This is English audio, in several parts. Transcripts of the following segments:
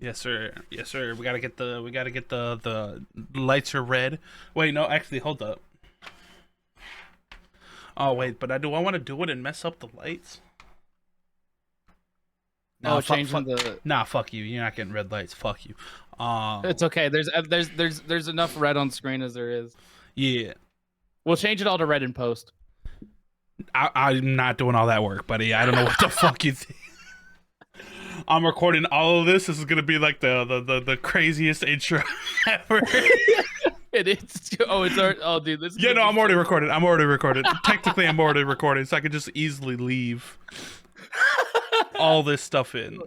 Yes, sir. Yes, sir. We gotta get the lights are red. Wait, no, actually, hold up. Oh wait, but I want to do it and mess up the lights? Nah, Oh, changing the. fuck you. You're not getting red lights. Fuck you. It's okay. There's enough red on screen as there is. Yeah. We'll change it all to red in post. I'm not doing all that work, buddy. I don't know what the fuck you think. I'm recording all of this. This is gonna be like the craziest intro ever. It is. Oh, oh, dude, this. Yeah, no, I'm already recorded. Technically, I'm already recorded, so I can just easily leave all this stuff in.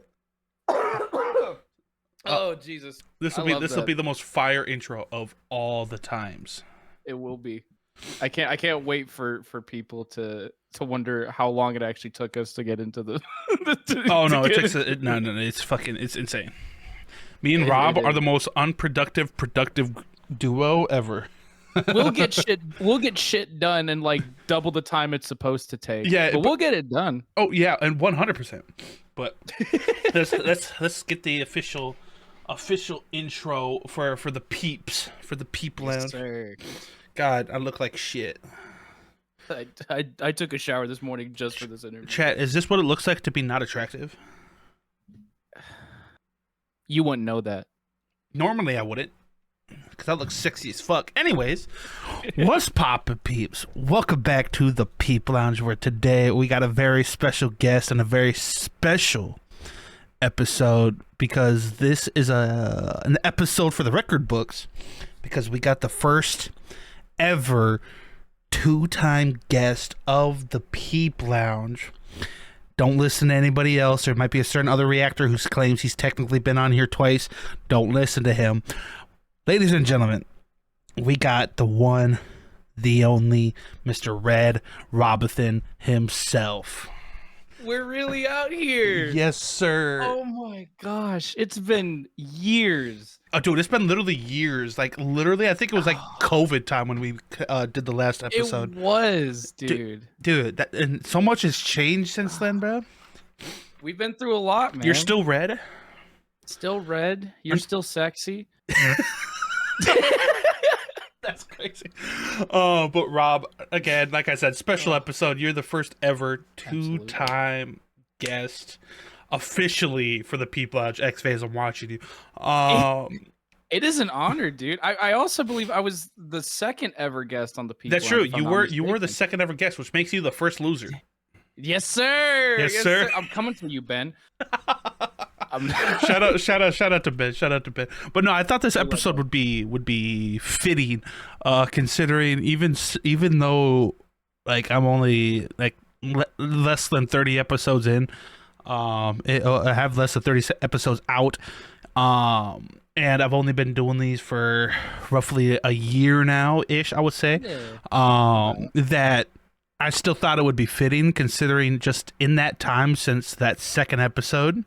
Oh Jesus! This will be the most fire intro of all the times. It will be. I can't wait for people to wonder how long it actually took us to get into the. It's insane. Me and Rob are the most unproductive, productive duo ever. We'll get shit done in like double the time it's supposed to take. Yeah, but we'll get it done. Oh yeah, and 100%. But let's get the official intro for the peeps, for the Peep Lounge. Yes, God, I look like shit. I took a shower this morning just for this interview. Chat, is this what it looks like to be not attractive? You wouldn't know that. Normally I wouldn't, because I look sexy as fuck. Anyways, what's poppin', peeps? Welcome back to the Peep Lounge, where today we got a very special guest and a very special episode, because this is an episode for the record books, because we got the first ever two-time guest of the Peep Lounge. Don't listen to anybody else. There might be a certain other reactor who claims he's technically been on here twice. Don't listen to him. Ladies and gentlemen, we got the one, the only, Mr. Red Robinson himself. We're really out here. Yes, sir. Oh my gosh. It's been years. Oh, dude, it's been literally years. Like, literally, I think it was like COVID time when we did the last episode. It was, dude. Dude, and so much has changed since then, bro. We've been through a lot, man. You're still red? Still red. You're still sexy. That's crazy. But Rob, again, like I said, special episode. You're the first ever two-time guest officially for the Peep Lounge. X-Phase, I'm watching you. It is an honor, dude. I also believe I was the second ever guest on the Peep That's Lounge. True. You were the second ever guest, which makes you the first loser. Yes, sir. Yes, sir. I'm coming for you, Ben. Shout out to Ben. But no, I thought this episode would be fitting, considering even though like I'm only like less than 30 episodes in, I have less than 30 episodes out, and I've only been doing these for roughly a year now ish, I would say. That I still thought it would be fitting, considering just in that time since that second episode,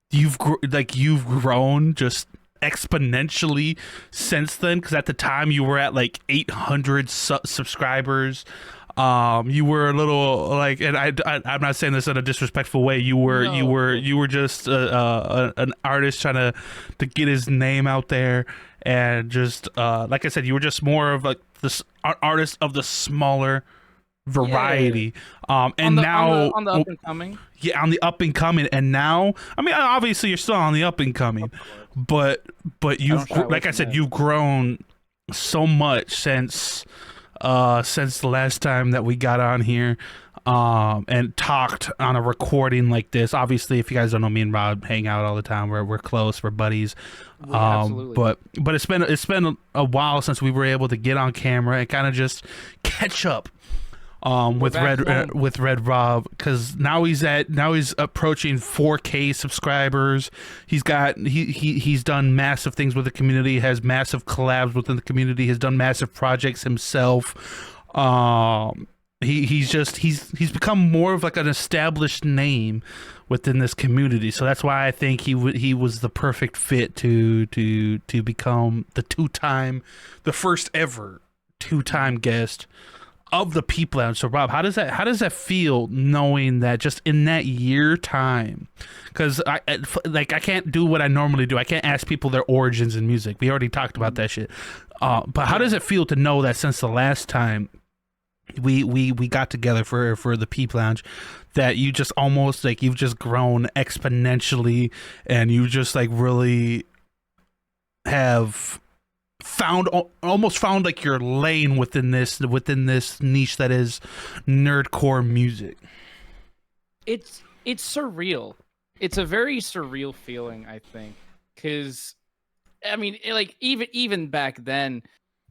you've grown just exponentially since then. Because at the time you were at like 800 subscribers. You were a little like, and I'm not saying this in a disrespectful way. You were just an artist trying to get his name out there, and just like I said, you were just more of like this artist of the smaller variety. And now on the up and coming. Yeah, on the up and coming. And now, I mean, obviously you're still on the up and coming, but you've, like I said, you've grown so much since the last time that we got on here and talked on a recording like this. Obviously, if you guys don't know, me and Rob hang out all the time. We're close, we're buddies. But it's been a while since we were able to get on camera and kind of just catch up with Red Rob, because now he's approaching 4K subscribers. He's done massive things with the community, has massive collabs within the community, has done massive projects himself. He's become more of like an established name within this community. So that's why I think he was the perfect fit to become the first ever two-time guest of the Peep Lounge. So Rob, how does that feel knowing that just in that year time? Because I can't do what I normally do. I can't ask people their origins in music. We already talked about that shit. But how does it feel to know that since the last time we got together for the Peep Lounge, that you just almost like you've just grown exponentially, and you just like really have almost found like your lane within this niche that is nerdcore music? It's surreal. It's a very surreal feeling, I think, because I mean, like even back then,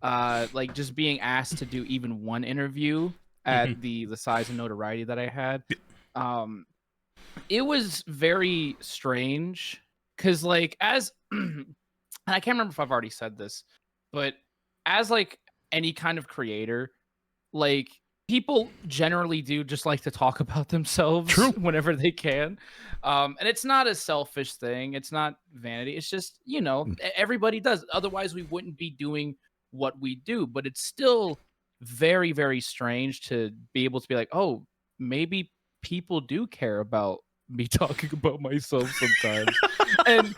like just being asked to do even one interview at the size and notoriety that I had, it was very strange because like as and I can't remember if I've already said this, but as like any kind of creator, like people generally do just like to talk about themselves. True. Whenever they can. And it's not a selfish thing. It's not vanity. It's just, everybody does. Otherwise, we wouldn't be doing what we do. But it's still very, very strange to be able to be like, oh, maybe people do care about me talking about myself sometimes. And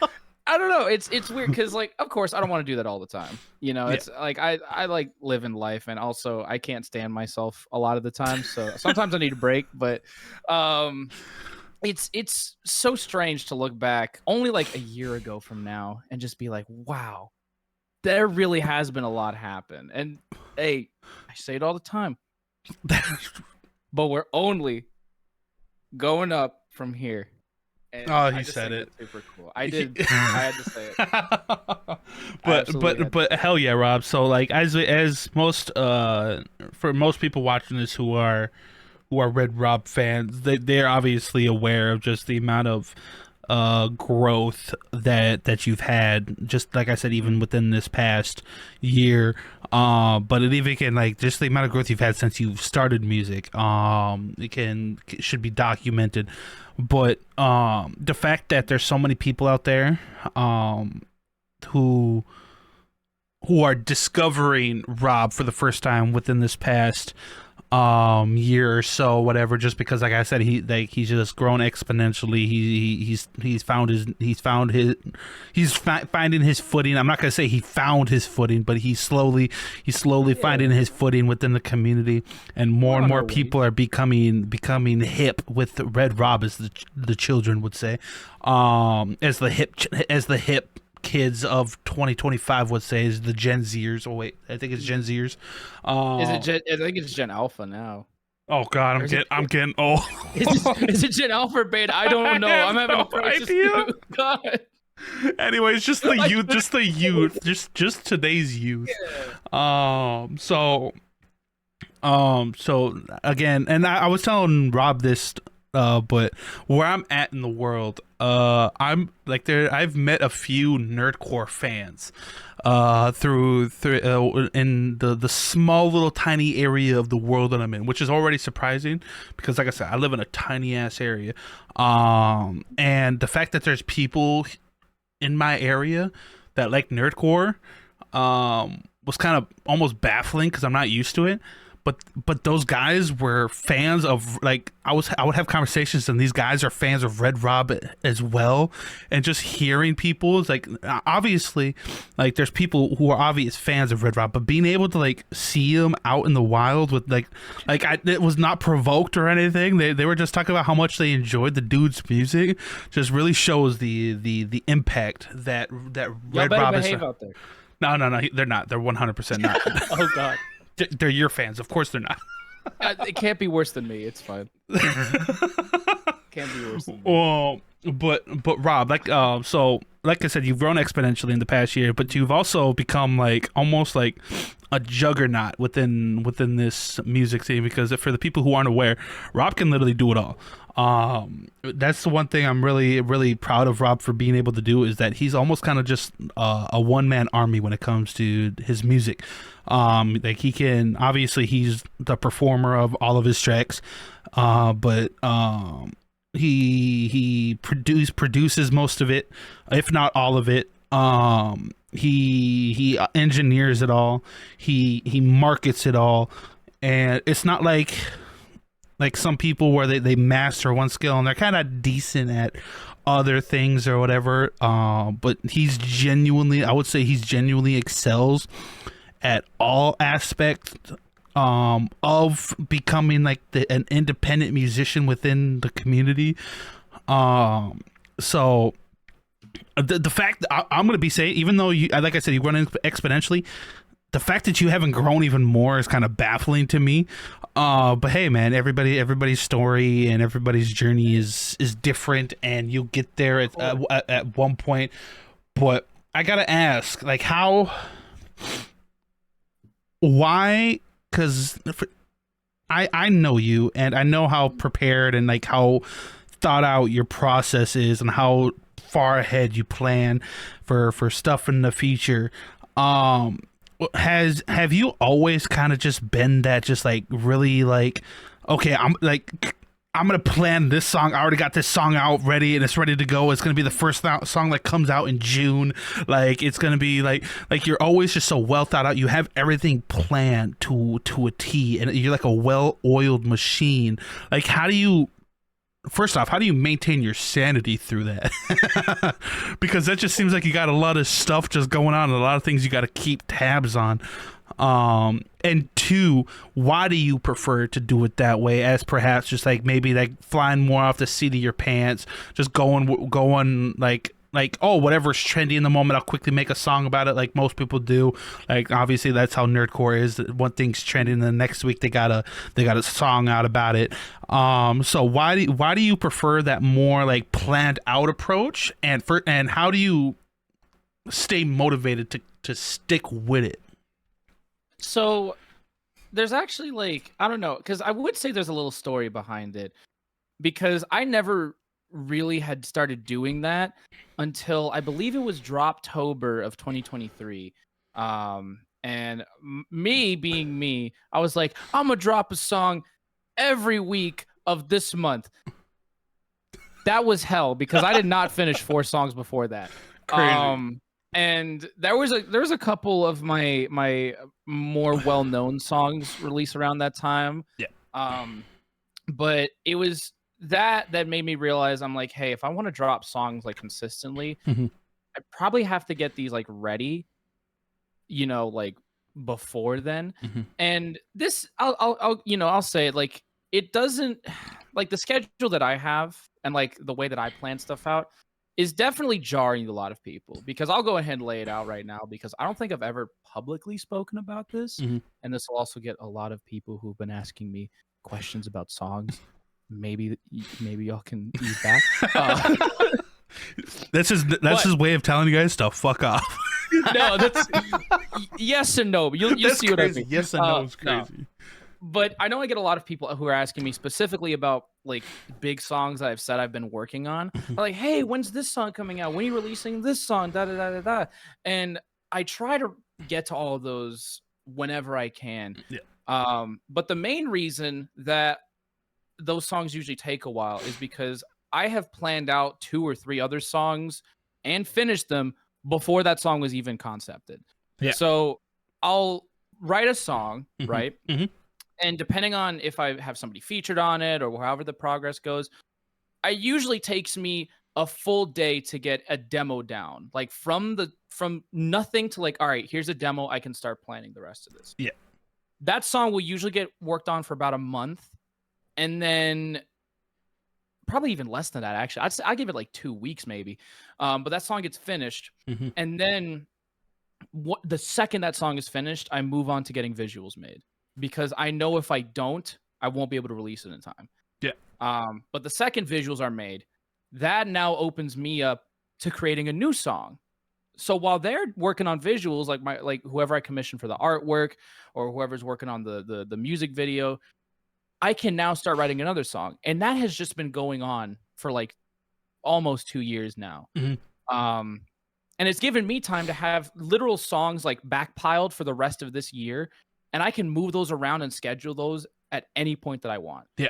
I don't know. It's weird because, like, of course, I don't want to do that all the time. It's like I like live in life, and also I can't stand myself a lot of the time. So sometimes I need a break. But it's so strange to look back only like a year ago from now and just be like, wow, there really has been a lot happen. And hey, I say it all the time, but we're only going up from here. And he said it. Super cool. I did. I had to say it. But hell yeah, Rob. So like as most for most people watching this who are Red Rob fans, they're obviously aware of just the amount of growth that you've had, just like I said, even within this past year. But it even can like just the amount of growth you've had since you've started music. It should be documented. But the fact that there's so many people out there who are discovering Rob for the first time within this past year or so, whatever, just because like I said, he's just grown exponentially. He's finding his footing. I'm not gonna say he found his footing, but he's slowly finding his footing within the community, and more people are becoming hip with Red Rob, as the children would say, as the hip kids of 2025 would say, is the Gen Zers. Oh wait, I think it's Gen Zers. I think it's Gen Alpha now. Oh god, I'm getting old. Is it Gen Alpha or Beta? I don't know. I'm having no idea. God. Anyways, just the youth, just today's youth. Yeah. So again, and I was telling Rob this. But where I'm at in the world, I'm like I've met a few nerdcore fans, through in the small little tiny area of the world that I'm in, which is already surprising because, like I said, I live in a tiny ass area, and the fact that there's people in my area that like nerdcore, was kind of almost baffling because I'm not used to it. But those guys were fans of, like, I would have conversations, and these guys are fans of Red Rob as well. And just hearing people is like, obviously, like, there's people who are obvious fans of Red Rob, but being able to like see them out in the wild with it was not provoked or anything. They were just talking about how much they enjoyed the dude's music. Just really shows the impact that Red Rob is. Out there. No, they're not. They're 100% not. Oh God. They're your fans. Of course they're not. It can't be worse than me. It's fine. Can't be worse than me. Well, but Rob, like so like I said, you've grown exponentially in the past year, but you've also become like almost like a juggernaut within this music scene, because for the people who aren't aware, Rob can literally do it all. That's the one thing I'm really, really proud of Rob for being able to do, is that he's almost kind of just a one-man army when it comes to his music. Like he can, obviously he's the performer of all of his tracks, but he produces most of it, if not all of it. He engineers it all. He markets it all. and it's not like some people where they master one skill and they're kind of decent at other things or whatever. But I would say he's genuinely excels at all aspects of becoming like an independent musician within the community. So the fact that I'm gonna be saying, even though you, like I said, you run exponentially, the fact that you haven't grown even more is kind of baffling to me. But hey, man, everybody's story and everybody's journey is different, and you'll get there at one point. But I gotta ask, like, why? Because I know you, and I know how prepared and like how thought out your process is, and how far ahead you plan for stuff in the future. Have you always kind of just been that, just like really like, okay, I'm gonna plan this song. I already got this song out ready and it's ready to go. It's gonna be the first song that comes out in June. Like it's gonna be like you're always just so well thought out. You have everything planned to a T, and you're like a well-oiled machine. Like first off, how do you maintain your sanity through that? Because that just seems like you got a lot of stuff just going on, and a lot of things you got to keep tabs on. And two, why do you prefer to do it that way, as perhaps just like maybe like flying more off the seat of your pants, just going like, oh, whatever's trendy in the moment, I'll quickly make a song about it, like most people do. Like obviously that's how nerdcore is. One thing's trending, and the next week they got a song out about it. So why do you prefer that more like planned out approach, and how do you stay motivated to stick with it? So there's actually like, I don't know, because I would say there's a little story behind it, because I never really had started doing that until I believe it was Droptober of 2023. And me being me, I was like, I'm gonna drop a song every week of this month. That was hell, because I did not finish 4 songs before that. Crazy. And there was a couple of my more well-known songs released around that time. Yeah. But it was that made me realize, I'm like, hey, if I want to drop songs like consistently, Mm-hmm. I probably have to get these like ready, like before then. Mm-hmm. And this, I'll say it, like, it doesn't, like, the schedule that I have and like the way that I plan stuff out is definitely jarring to a lot of people, because I'll go ahead and lay it out right now, because I don't think I've ever publicly spoken about this. Mm-hmm. And this will also get a lot of people who've been asking me questions about songs. Maybe y'all can ease back. That's his way of telling you guys to fuck off. No, that's yes and no. You'll see what I mean. Yes and no is crazy. No. But I know I get a lot of people who are asking me specifically about like big songs that I've said I've been working on. They're like, hey, when's this song coming out? When are you releasing this song? Da da da da da. And I try to get to all of those whenever I can. Yeah. But the main reason that those songs usually take a while is because I have planned out 2 or 3 other songs and finished them before that song was even concepted. Yeah. So I'll write a song, Mm-hmm. right? Mm-hmm. And depending on if I have somebody featured on it or however the progress goes, it usually takes me a full day to get a demo down. Like from nothing to like, all right, here's a demo, I can start planning the rest of this. Yeah. That song will usually get worked on for about a month. And then probably even less than that, actually. I give it like 2 weeks maybe. But that song gets finished. Mm-hmm. And then the second that song is finished, I move on to getting visuals made, because I know if I don't, I won't be able to release it in time. Yeah. But the second visuals are made, that now opens me up to creating a new song. So while they're working on visuals, like whoever I commission for the artwork or whoever's working on the music video, I can now start writing another song. And that has just been going on for like almost 2 years now. Mm-hmm. And it's given me time to have literal songs like backpiled for the rest of this year. And I can move those around and schedule those at any point that I want. Yeah.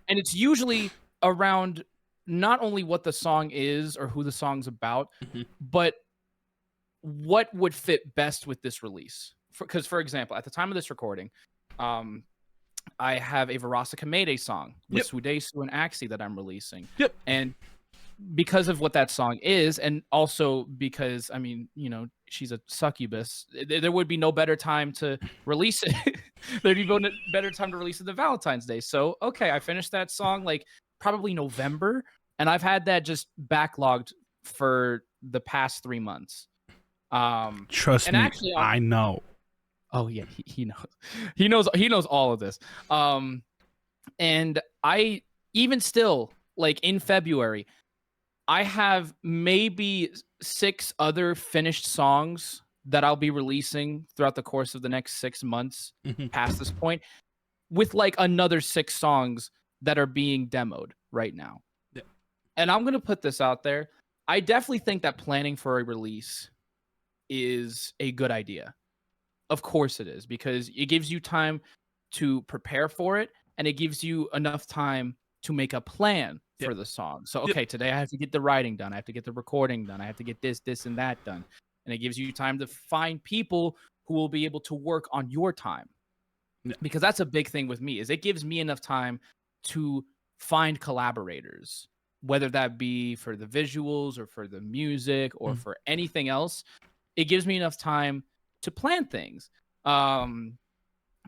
And it's usually around not only what the song is or who the song's about, Mm-hmm. but what would fit best with this release. Because, for example, at the time of this recording, I have a Verasika Mayday song with Yep. Sudesu and Axie that I'm releasing. Yep. And because of what that song is, and also because, I mean, you know, she's a succubus, there would be no better time to release it. There'd be no better time to release it than Valentine's Day. So, okay, I finished that song like probably November, and I've had that just backlogged for the past 3 months. Trust And me, actually, I know. oh yeah, he knows, he knows all of this. And I even still like in February, I have maybe 6 other finished songs that I'll be releasing throughout the course of the next 6 months Mhm. past this point, with like another 6 songs that are being demoed right now. Yeah. And I'm going to put this out there. I definitely think that planning for a release is a good idea. Of course it is, because it gives you time to prepare for it, and it gives you enough time to make a plan Yep. for the song. So, Yep. okay, today I have to get the writing done. I have to get the recording done. I have to get this, and that done. And it gives you time to find people who will be able to work on your time. Yeah. Because that's a big thing with me, is it gives me enough time to find collaborators, whether that be for the visuals or for the music or for anything else. It gives me enough time to plan things. Now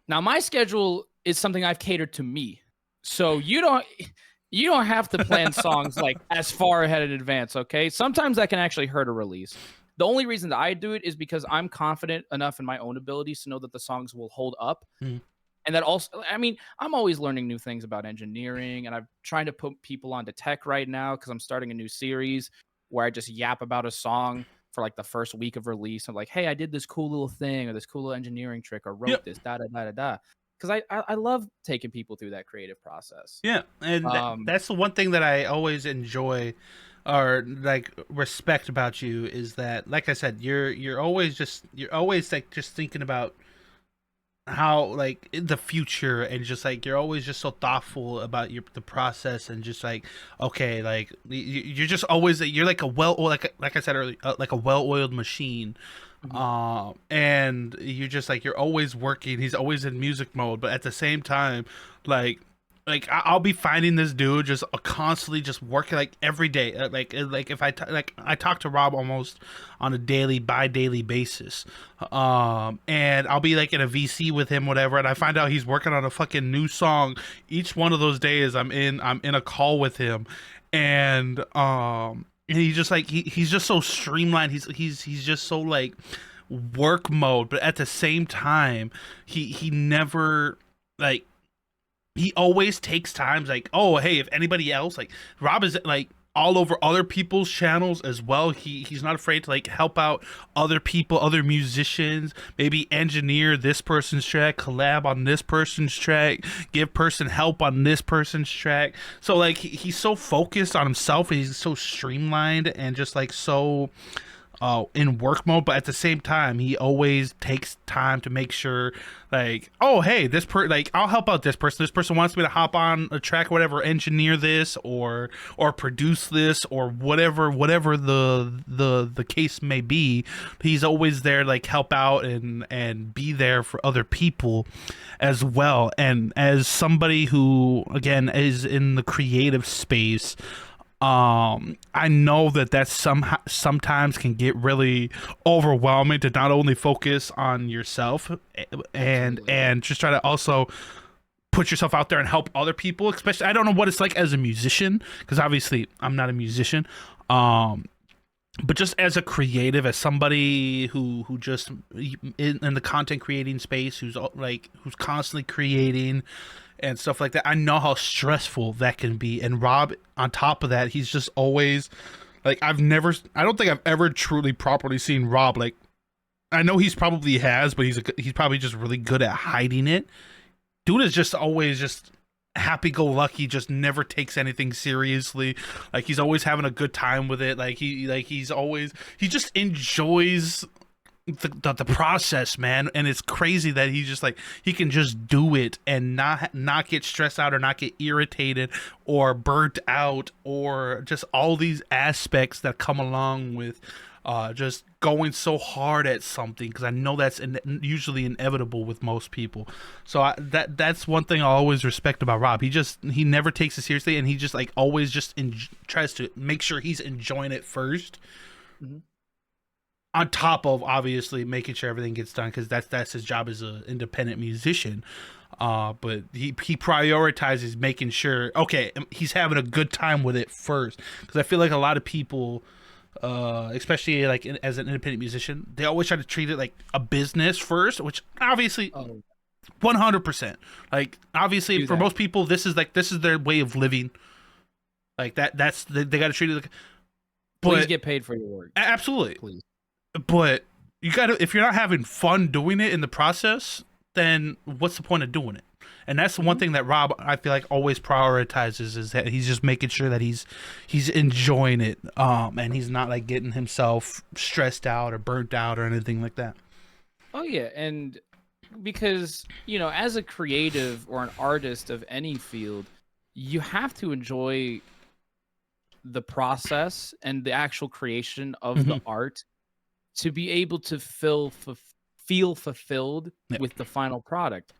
my schedule is something I've catered to me. So you don't have to plan songs like as far ahead in advance, okay? Sometimes that can actually hurt a release. The only reason that I do it is because I'm confident enough in my own abilities to know that the songs will hold up. Mhm. And that also, I mean, I'm always learning new things about engineering, and I'm trying to put people onto tech right now because I'm starting a new series where I just yap about a song for like the first week of release. I'm like, hey, I did this cool little thing or this cool little engineering trick or wrote Yep. this, da da da da da. Because I love taking people through that creative process. Yeah, and that's the one thing that I always enjoy or like respect about you is that, like I said, you're always like just thinking about how like in the future, and just like you're always just so thoughtful about the process, and just like, okay, like you're just always, you're like a like I said earlier, like a well-oiled machine. Mhm. And you're just like, you're always working, he's always in music mode, but at the same time, like I'll be finding this dude just constantly just working like every day, like if I talk to Rob almost on a by daily basis, and I'll be like in a VC with him, whatever, and I find out he's working on a fucking new song each one of those days. I'm in a call with him, and he's just like, he's just so streamlined, he's just so like work mode, but at the same time he never like, he always takes times like, oh hey, if anybody else, like Rob is like all over other people's channels as well. He's not afraid to like help out other people, other musicians, maybe engineer this person's track, collab on this person's track, give person help on this person's track. So like he's so focused on himself, he's so streamlined and just like so in work mode, but at the same time he always takes time to make sure like, oh hey, like I'll help out this person wants me to hop on a track or whatever, engineer this or produce this or whatever the case may be. He's always there like help out and be there for other people as well. And as somebody who again is in the creative space, I know that sometimes can get really overwhelming to not only focus on yourself and just try to also put yourself out there and help other people. Especially, I don't know what it's like as a musician, because obviously I'm not a musician, but just as a creative, as somebody who just in the content creating space, who's constantly creating and stuff like that, I know how stressful that can be. And Rob, on top of that, he's just always like, I don't think I've ever truly properly seen Rob, like, I know he's probably has, but he's probably just really good at hiding it. Dude is just always just happy-go-lucky, just never takes anything seriously. Like he's always having a good time with it. Like he just enjoys the process, man. And it's crazy that he just like he can just do it and not get stressed out or not get irritated or burnt out or just all these aspects that come along with just going so hard at something, because I know that's usually inevitable with most people. So that's one thing I always respect about Rob. He never takes it seriously, and he just like always just tries to make sure he's enjoying it first, Mhm. on top of obviously making sure everything gets done, because that's his job as an independent musician. But he prioritizes making sure, okay, he's having a good time with it first, because I feel like a lot of people, especially like as an independent musician, they always try to treat it like a business first, which obviously Oh, 100%, like obviously do for that. most people this is their way of living, like they got to treat it like, Please but get paid for your work. absolutely, Please. but you gotta, if you're not having fun doing it in the process, then what's the point of doing it? And that's the one Mhm. thing that Rob, I feel like, always prioritizes, is that he's just making sure that he's enjoying it, and he's not like getting himself stressed out or burnt out or anything like that. Oh yeah, and because as a creative or an artist of any field, you have to enjoy the process and the actual creation of the Hmm. art to be able to feel fulfilled Yeah. with the final product.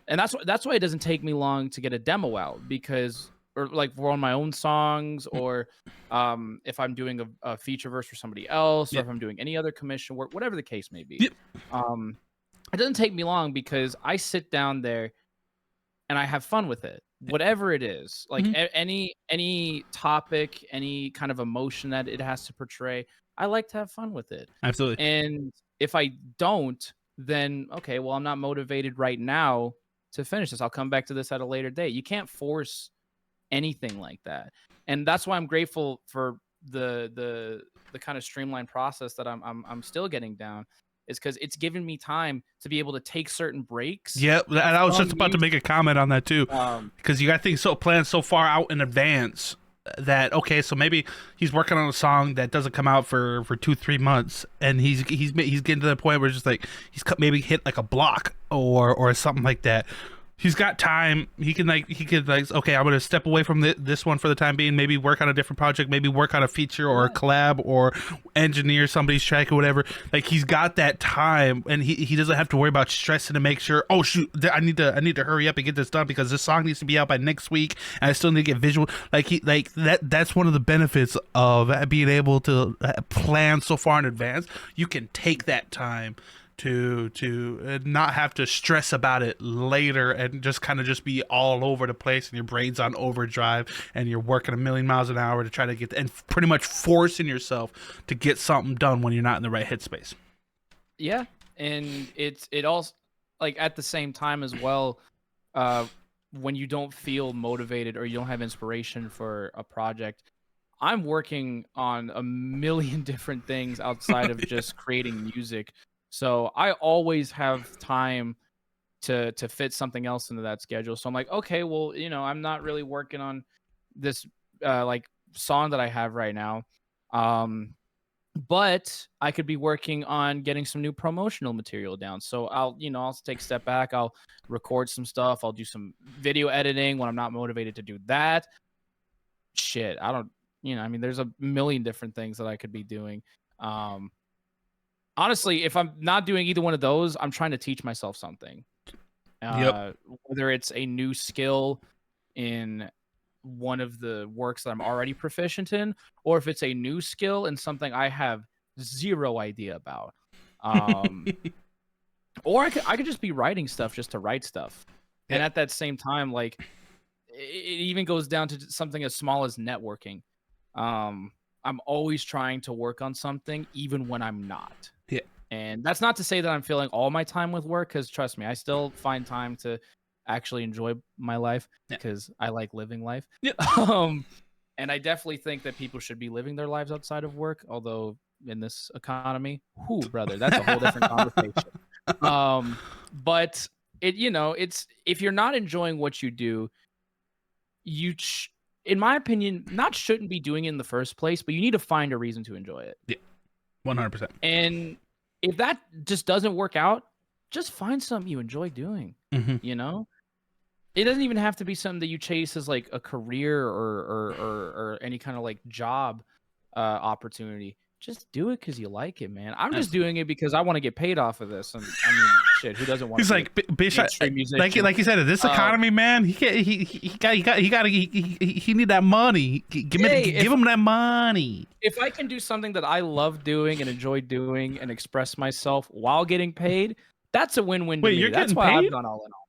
And that's why it doesn't take me long to get a demo out, because or like for on my own songs, or if I'm doing a feature verse for somebody else, or Yeah. if I'm doing any other commission work, whatever the case may be. Yep. Um, it doesn't take me long because I sit down there and I have fun with it. Whatever it is, like Hmm. any topic, any kind of emotion that it has to portray, I like to have fun with it. Absolutely. And if I don't, then okay, well, I'm not motivated right now to finish this. I'll come back to this at a later date. You can't force anything like that. And that's why I'm grateful for the kind of streamlined process that I'm still getting down, is because it's given me time to be able to take certain breaks Yeah, and I was from just about to music. make a comment on that too, Um, because you got things so planned so far out in advance that, okay, so maybe he's working on a song that doesn't come out for 2-3 months, and he's getting to the point where it's just like maybe hit like a block or something like that. He's got time. He could like, okay, I'm gonna step away from this one for the time being. Maybe work on a different project. Maybe work on a feature or a yeah, collab or engineer somebody's track or whatever. Like, he's got that time, and he doesn't have to worry about stressing to make sure. Oh shoot, I need to hurry up and get this done because this song needs to be out by next week, and I still need to get visual. Like, that's one of the benefits of being able to plan so far in advance. You can take that time to not have to stress about it later and just kind of just be all over the place, and your brain's on overdrive and you're working a million miles an hour to try to get, and pretty much forcing yourself to get something done when you're not in the right headspace. yeah, and it also, like, at the same time as well, uh, when you don't feel motivated or you don't have inspiration for a project, I'm working on a million different things outside of just creating music. So I always have time to fit something else into that schedule. So I'm like, okay, well, I'm not really working on this like song that I have right now. Um but I could be working on getting some new promotional material down. So I'll take a step back. I'll record some stuff. I'll do some video editing when I'm not motivated to do that. Shit, I don't, I mean, there's a million different things that I could be doing. Um, Honestly, if I'm not doing either one of those, I'm trying to teach myself something. Yep. Uh, Whether it's a new skill in one of the works that I'm already proficient in, or if it's a new skill in something I have zero idea about. Um, or I could just be writing stuff just to write stuff. Yeah. And at that same time, like, it even goes down to something as small as networking. I'm always trying to work on something, even when I'm not. Yeah. And that's not to say that I'm filling all my time with work, because trust me, I still find time to actually enjoy my life, Yeah. because I like living life. Yeah. Um, and I definitely think that people should be living their lives outside of work. Although in this economy, whoo, brother, that's a whole different conversation. But it's, if you're not enjoying what you do, you in my opinion, not shouldn't be doing it in the first place, but you need to find a reason to enjoy it. Yeah. 100%. And if that just doesn't work out, just find something you enjoy doing. Mm-hmm. You know, it doesn't even have to be something that you chase as like a career or any kind of like job opportunity. Just do it because you like it, man. I'm just doing it because I want to get paid off of this. And I mean, shit, who doesn't want He's to like, be bitch, mainstream musician? like you said, in this economy, man, he need that money. Give him that money. If I can do something that I love doing and enjoy doing and express myself while getting paid, that's a win-win to me. You're That's getting why paid? I've gone all in on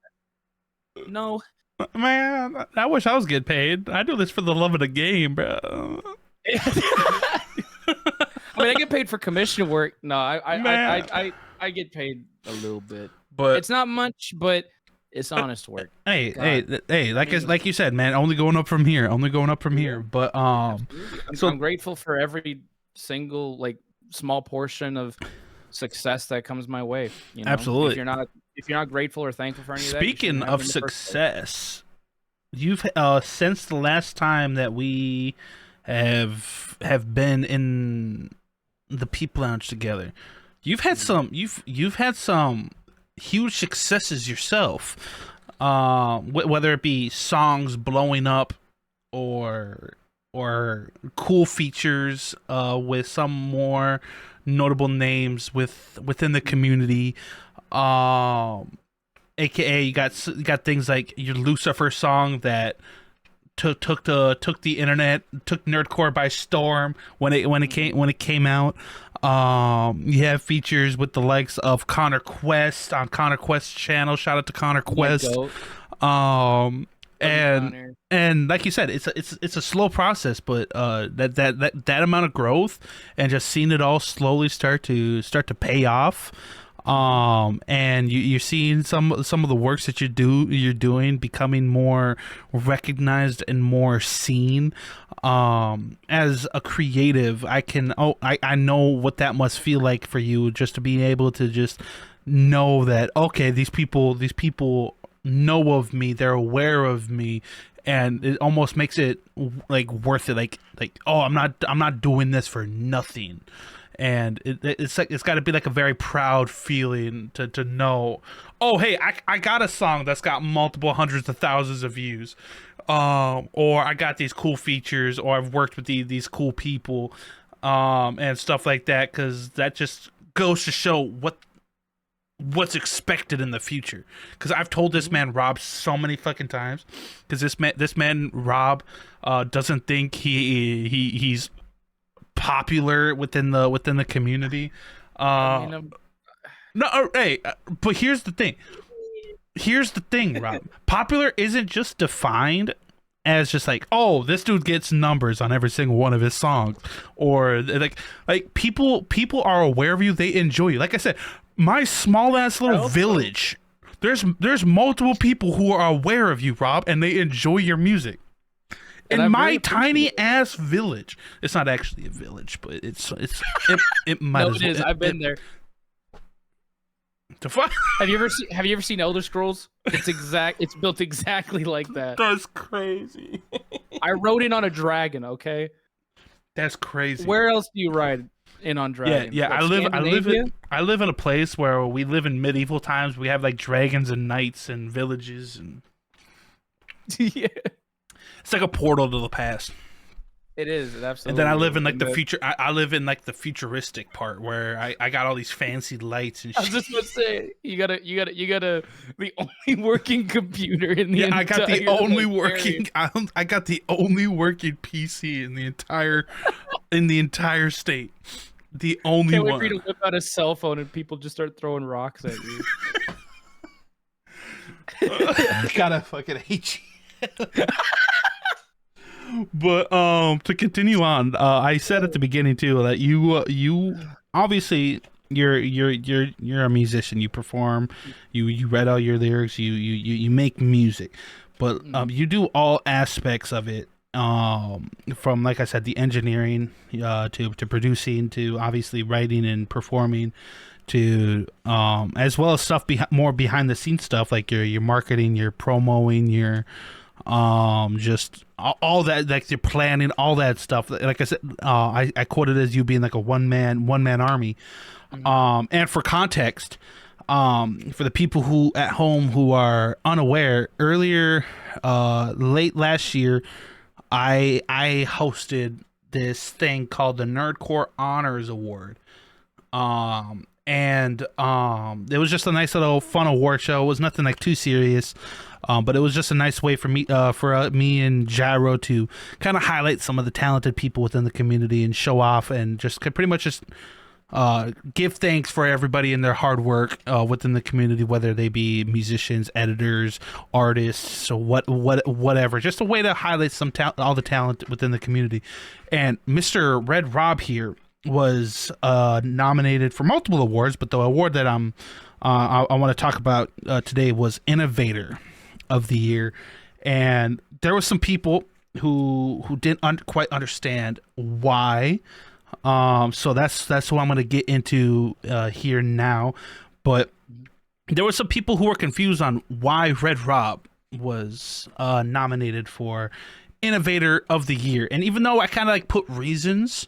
it. No. Man, I wish I was getting paid. I do this for the love of the game, bro. I mean, I get paid for commission work. No, I get paid a little bit, but it's not much, but it's honest work. Hey, like you said, man, only going up from here. But I'm grateful for every single like small portion of success that comes my way. You know? Absolutely. If you're not grateful or thankful for any of that. Speaking of success, you've since the last time that we have been in the Peep Lounge together, you've had some huge successes yourself, whether it be songs blowing up or cool features with some more notable names within the community, aka you got things like your Lucifer song that took the internet, took Nerdcore by storm when it came out. You have features with the likes of Connor Quest on Connor Quest's channel. Shout out to Connor Quest. And like you said, it's a slow process, but that amount of growth and just seeing it all slowly start to pay off. And you're seeing some of the works that you're doing becoming more recognized and more seen. As a creative, I know what that must feel like for you, just to be able to just know that, okay, these people know of me, they're aware of me, and it almost makes it like worth it. Like oh, I'm not doing this for nothing. And it's got to be like a very proud feeling to know, oh, hey, I got a song that's got multiple hundreds of thousands of views, or I got these cool features, or I've worked with these cool people, and stuff like that, because that just goes to show what's expected in the future. Because I've told this man Rob so many fucking times, because this man Rob doesn't think he's popular within the community. No, hey, but here's the thing, Rob. Popular isn't just defined as just like, oh, this dude gets numbers on every single one of his songs, or like people are aware of you, they enjoy you. Like I said, my small ass little village, there's multiple people who are aware of you, Rob, and they enjoy your music. In my tiny ass village, it's not actually a village, but it might. No, it is. I've been there. The fuck? Have you ever seen Elder Scrolls? It's built exactly like that. That's crazy. I rode in on a dragon. Okay. That's crazy. Where else do you ride in on dragons? Yeah. Like I live in a place where we live in medieval times. We have like dragons and knights and villages and. Yeah. It's like a portal to the past. It is. It absolutely. And then I live in like the future. I live in like the futuristic part where I got all these fancy lights and shit. I was just gonna say you got the only working computer in the entire. I got the only working. I got the only working PC in the entire state. The only Can't one. wait for you to whip out a cell phone and people just start throwing rocks at you. I gotta fucking hate you. But to continue on, I said at the beginning too that you obviously you're a musician. You perform, you write all your lyrics, you make music, but you do all aspects of it, from, like I said, the engineering to producing, to obviously writing and performing, to as well as stuff more behind the scenes stuff, like your marketing, your promoing, your just all that, like your planning, all that stuff. Like I said, I quoted as you being like a one man army. And for context, for the people who at home who are unaware, earlier, late last year, I hosted this thing called the Nerdcore Honors Award. And it was just a nice little fun award show. It was nothing like too serious. But it was just a nice way for me and Gyro to kind of highlight some of the talented people within the community and show off and just pretty much just give thanks for everybody and their hard work within the community, whether they be musicians, editors, artists, or whatever. Just a way to highlight all the talent within the community. And Mr. Red Rob here was nominated for multiple awards, but the award that I want to talk about today was Innovator of the Year. And there was some people who didn't quite understand why. So that's what I'm going to get into here now. But there were some people who were confused on why Red Rob was nominated for Innovator of the Year. And even though I kind of like put reasons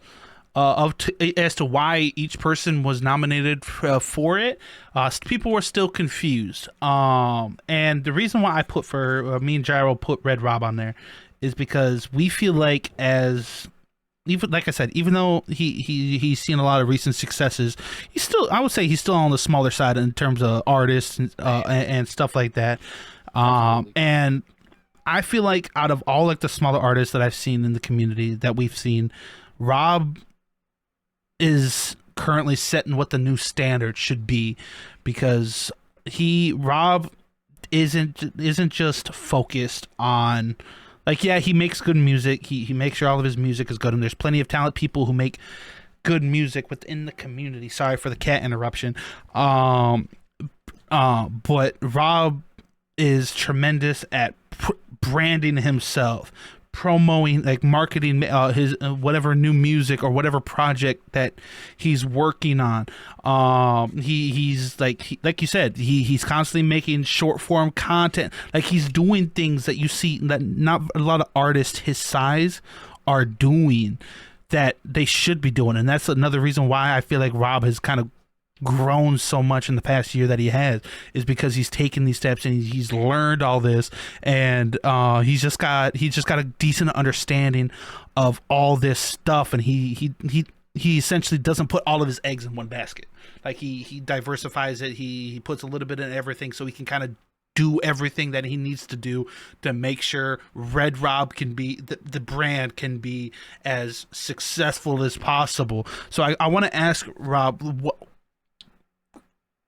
as to why each person was nominated for it, people were still confused. And the reason why I put me and Gyro put Red Rob on there is because we feel like, as even like I said, even though he's seen a lot of recent successes, I would say he's still on the smaller side in terms of artists and stuff like that. And I feel like out of all like the smaller artists that I've seen in the community that we've seen, Rob is currently setting what the new standard should be, because Rob isn't just focused on, like, yeah, he makes good music. He makes sure all of his music is good, and there's plenty of talented people who make good music within the community. Sorry for the cat interruption. But Rob is tremendous at branding himself, promoting, like marketing his whatever new music or whatever project that he's working on. He's like you said, he's constantly making short form content. Like, he's doing things that you see that not a lot of artists his size are doing, that they should be doing. And that's another reason why I feel like Rob has kind of grown so much in the past year that he has, is because he's taken these steps and he's learned all this, and he's just got a decent understanding of all this stuff, and he essentially doesn't put all of his eggs in one basket. Like, he diversifies it. He puts a little bit in everything, so he can kind of do everything that he needs to do to make sure Red Rob can be, the brand can be as successful as possible. So I want to ask Rob,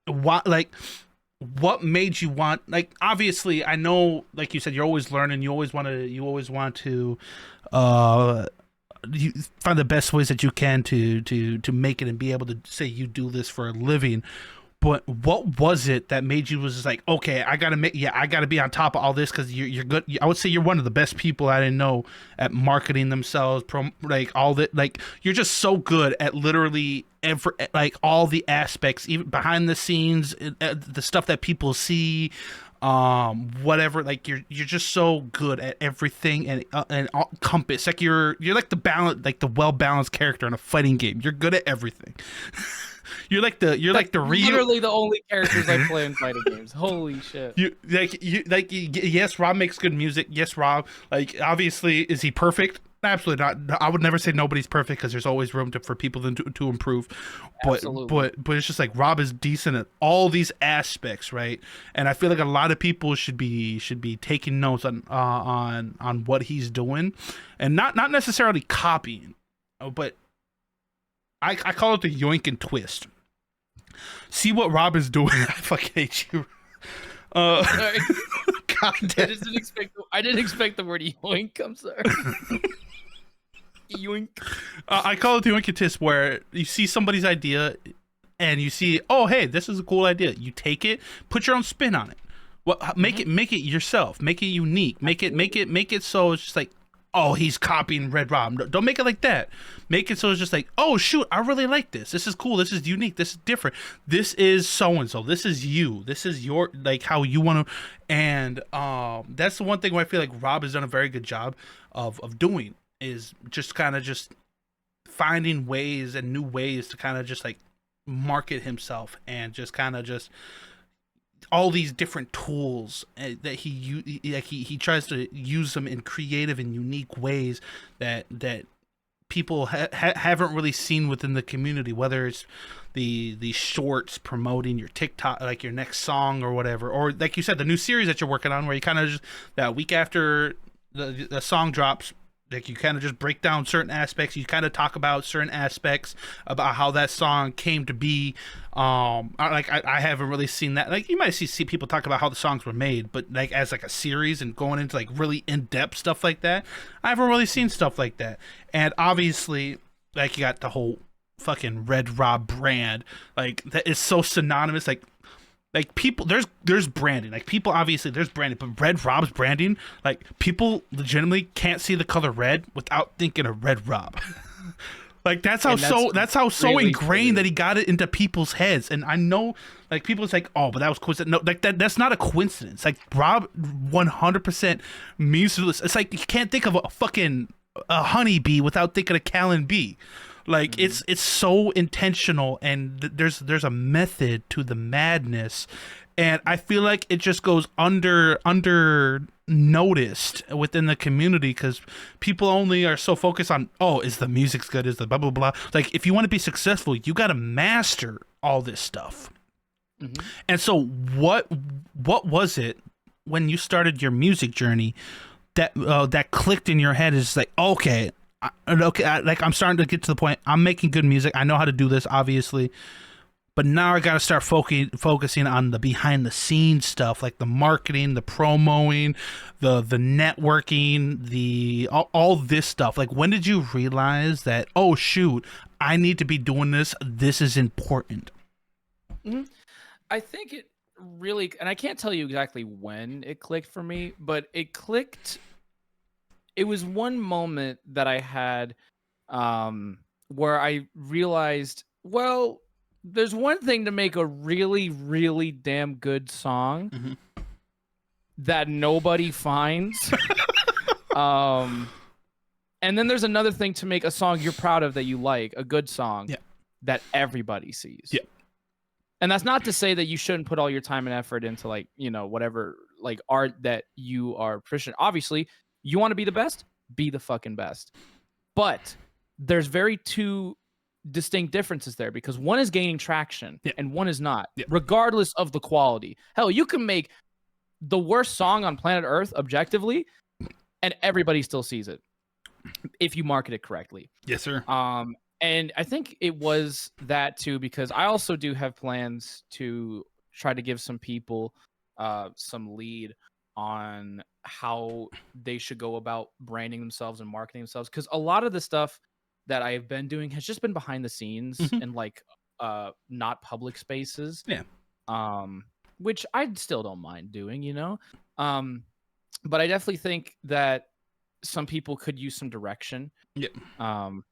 what made you want, like, obviously I know, like you said, you're always learning, you always want to you find the best ways that you can to make it and be able to say you do this for a living. But what was it that made you was just like, okay, I gotta be on top of all this, because you're good. I would say you're one of the best people I didn't know at marketing themselves, like all that. Like, you're just so good at literally like all the aspects, even behind the scenes, the stuff that people see, whatever. Like, you're just so good at everything and compass. Like, you're like the well balanced character in a fighting game. You're good at everything. You're like the literally the only characters I play in fighting games. Holy shit! Yes, Rob makes good music. Yes, Rob, like, obviously, is he perfect? Absolutely not. I would never say nobody's perfect, because there's always room for people to improve. But it's just like, Rob is decent at all these aspects, right? And I feel like a lot of people should be taking notes on what he's doing, and not necessarily copying, but I call it the yoink and twist. See what Rob is doing. I fucking hate you. Sorry. God damn. I didn't expect the word yoink. I'm sorry. Yoink. I call it the yoink and twist, where you see somebody's idea and you see, oh, hey, this is a cool idea. You take it, put your own spin on it. Make it yourself. Make it unique. Make it so it's just like, oh, he's copying Red Rob. No, don't make it like that. Make it so it's just like, oh shoot, I really like this. This is cool. This is unique. This is different. This is so and so. This is you. This is your like how you want to. And that's the one thing where I feel like Rob has done a very good job of doing is just kind of just finding ways and new ways to kind of just like market himself and just kind of just all these different tools that he tries to use them in creative and unique ways that people haven't really seen within the community, whether it's the shorts promoting your TikTok, like your next song or whatever, or like you said, the new series that you're working on where you kind of just that week after the song drops, like you kind of just break down certain aspects, you kind of talk about certain aspects about how that song came to be. I haven't really seen that. Like you might see people talk about how the songs were made, but like as like a series and going into like really in-depth stuff like that, I haven't really seen stuff like that. And obviously, like you got the whole fucking Red Rob brand, like that is so synonymous. Like people, there's branding. Like people, obviously, there's branding, but Red Rob's branding, like people legitimately can't see the color red without thinking of Red Rob. Like that's how so ingrained that he got it into people's heads. And I know, like people's like, oh, but that was coincidence. No, like that's not a coincidence. Like Rob 100% means to this. It's like you can't think of a honeybee without thinking of Callan B. Like it's so intentional, and there's a method to the madness, and I feel like it just goes under noticed within the community because people only are so focused on, oh, is the music's good, is the blah blah blah. Like if you want to be successful, you got to master all this stuff. And so what was it when you started your music journey that clicked in your head? Is like, okay, like I'm starting to get to the point. I'm making good music. I know how to do this, obviously, but now I got to start focusing on the behind the scenes stuff, like the marketing, the promoing, the networking, all this stuff. Like, when did you realize that? Oh shoot, I need to be doing this. This is important. I think it really, and I can't tell you exactly when it clicked for me, but it clicked. It was one moment that I had where I realized, well, there's one thing to make a really, really damn good song that nobody finds. And then there's another thing to make a song you're proud of that you like, a good song that everybody sees. Yeah. And that's not to say that you shouldn't put all your time and effort into like, you know, whatever like art that you are proficient. Obviously, you want to be the best? Be the fucking best. But there's very two distinct differences there because one is gaining traction and one is not, regardless of the quality. Hell, you can make the worst song on planet Earth objectively and everybody still sees it if you market it correctly. Yes, sir. And I think it was that too, because I also do have plans to try to give some people some lead on how they should go about branding themselves and marketing themselves. Because a lot of the stuff that I've been doing has just been behind the scenes and like not public spaces. Yeah. Which I still don't mind doing, you know? But I definitely think that some people could use some direction. Yeah.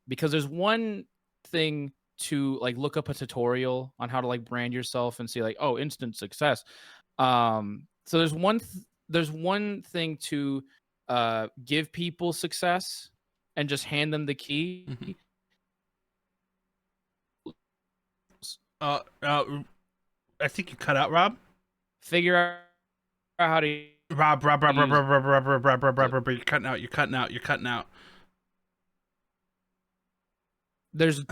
Because there's one thing to like look up a tutorial on how to like brand yourself and see like, oh, instant success. So there's one thing to give people success and just hand them the key. I think you cut out, Rob. Figure out how to. Rob, you're cutting out. There's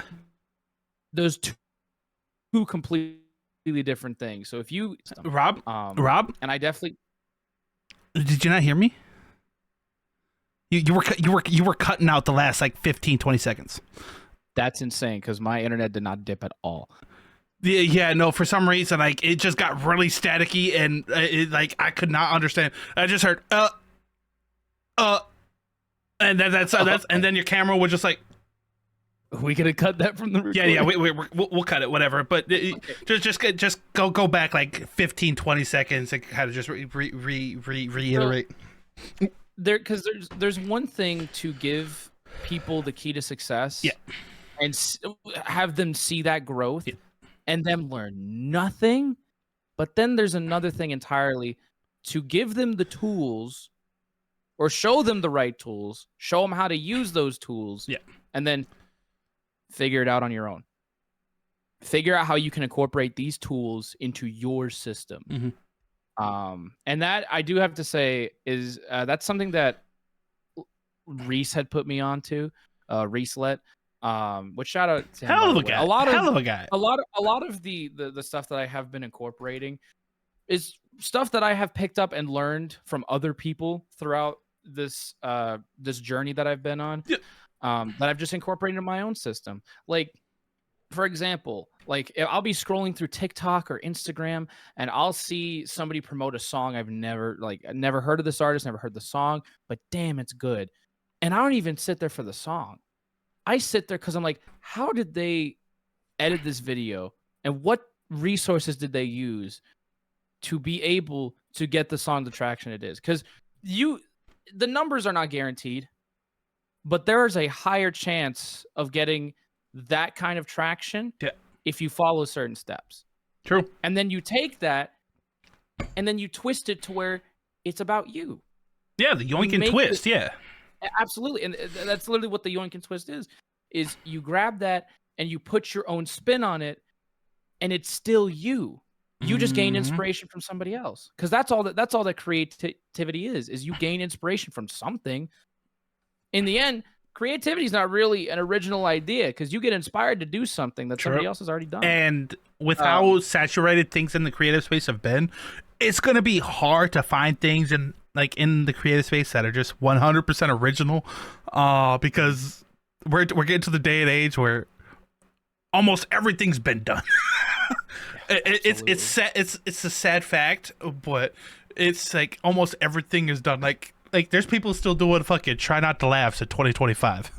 two completely different things. So if you Rob, and I definitely did you not hear me? You were cutting out the last like 15-20 seconds. That's insane because my internet did not dip at all. Yeah, no, for some reason like it just got really staticky and it, like I could not understand. I just heard and that's and then your camera was just like, we could have cut that from the recording. Yeah, we'll cut it, whatever. But just go back like 15-20 seconds and kind of just reiterate. because there's one thing to give people the key to success, Yeah. and have them see that growth, Yeah. and them learn nothing. But then there's another thing entirely, to give them the tools, or show them the right tools, show them how to use those tools, Yeah. and then figure it out on your own. Figure out how you can incorporate these tools into your system. And that, I do have to say, is that's something that Reese had put me onto. Reese let, which, shout out to him. Hell by of the a way. guy. Hell of a guy. A lot of the stuff that I have been incorporating is stuff that I have picked up and learned from other people throughout this this journey that I've been on. Yeah. That I've just incorporated in my own system. Like, for example, like, I'll be scrolling through TikTok or Instagram, and I'll see somebody promote a song I've never heard of this artist, never heard the song, but damn, it's good. And I don't even sit there for the song. I sit there because I'm like, how did they edit this video, and what resources did they use to be able to get the song the traction it is? Because the numbers are not guaranteed, but there is a higher chance of getting that kind of traction if you follow certain steps. True. And then you take that and then you twist it to where it's about you. Yeah, the yoink and twist. Yeah. Absolutely. And that's literally what the yoink and twist is you grab that and you put your own spin on it, and it's still you. You just gain inspiration from somebody else. Because that's all that creativity is you gain inspiration from something. In the end, creativity is not really an original idea, because you get inspired to do something that somebody else has already done. And with how saturated things in the creative space have been, it's going to be hard to find things in the creative space that are just 100% original, because we're getting to the day and age where almost everything's been done. It's a sad fact, but it's like almost everything is done. Like there's people still doing fucking try not to laugh at 2025.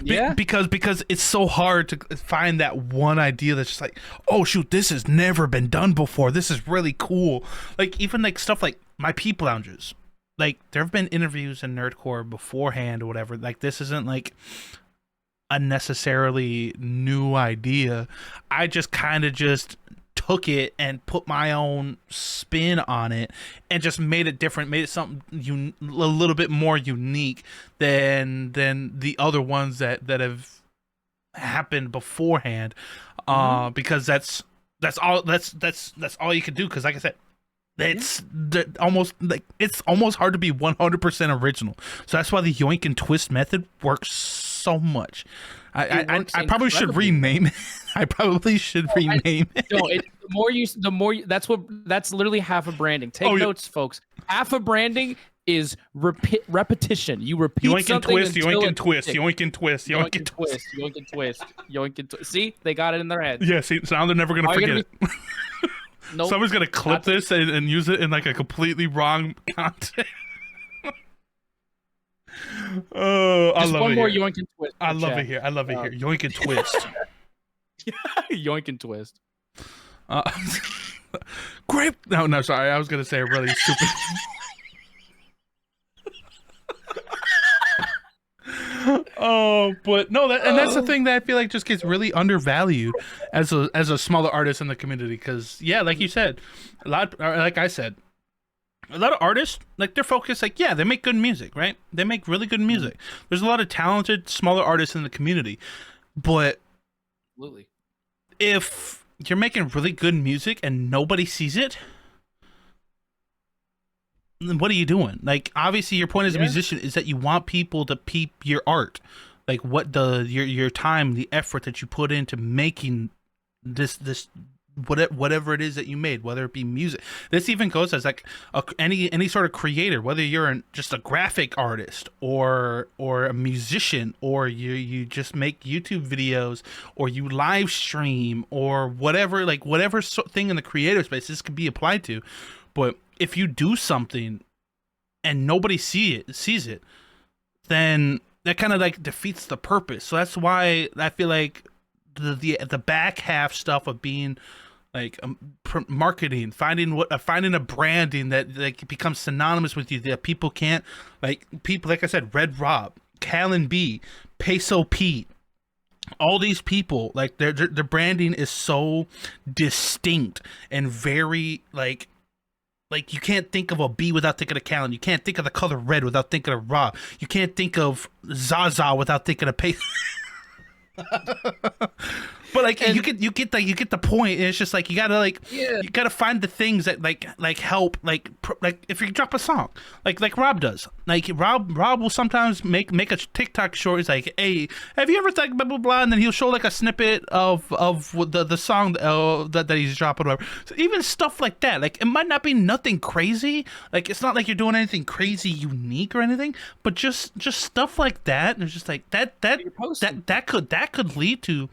Yeah. Because it's so hard to find that one idea that's just like, oh shoot, this has never been done before. This is really cool. Like, even like stuff like my Peep Lounges. Like, there have been interviews in Nerdcore beforehand or whatever. Like, this isn't like a necessarily new idea. I just kind of just took it and put my own spin on it and just made it different, made it something a little bit more unique than the other ones that have happened beforehand. Because that's all you can do. Because like I said, it's almost hard to be 100% original. So that's why the yoink and twist method works so much. I probably should rename it. I probably should rename it. No, the more that's literally half of branding. Take notes, folks. Half of branding is repetition. You repeat yoink something and twist, yoink and twist, yoink and twist, yoink and twist, yoink and twist, yoink and twist. See, they got it in their head. Yeah, see, so now they're never gonna forget it. Nope. Someone's gonna clip this and use it in like a completely wrong content. Oh, I Just love one it more here. yoink and twist. I love it here. I love it here. Yoink and twist. Yoink and twist. Great. No, sorry. I was gonna say a really stupid. Oh, but no, that's the thing that I feel like just gets really undervalued as a smaller artist in the community. Because yeah, like you said, like I said, a lot of artists, like, they're focused, like, yeah, they make good music, right? They make really good music. There's a lot of talented smaller artists in the community, but Absolutely. If you're making really good music and nobody sees it, then what are you doing? Like, obviously your point as a musician is that you want people to peep your art, like what your time, the effort that you put into making this whatever it is that you made, whether it be music. This even goes as like any sort of creator, whether you're just a graphic artist or a musician, or you just make YouTube videos, or you live stream, or whatever thing in the creative space this could be applied to. But if you do something and nobody sees it, then that kind of like defeats the purpose. So that's why I feel like the back half stuff of being marketing, finding a branding that like becomes synonymous with you that people can't people like I said, Red Rob, Callan B, Peso Pete, all these people like their branding is so distinct and very like you can't think of a B without thinking of Callan. You can't think of the color red without thinking of Rob. You can't think of Zaza without thinking of Peso. But like and you get the point. And it's just like you gotta find the things that like help like if you drop a song like Rob does. Like Rob will sometimes make a TikTok short. He's like, hey, have you ever like blah blah blah, and then he'll show like a snippet of the song that he's dropping or whatever. So even stuff like that, like it might not be nothing crazy. Like it's not like you're doing anything crazy unique or anything, but just stuff like that. And it's just like that could lead to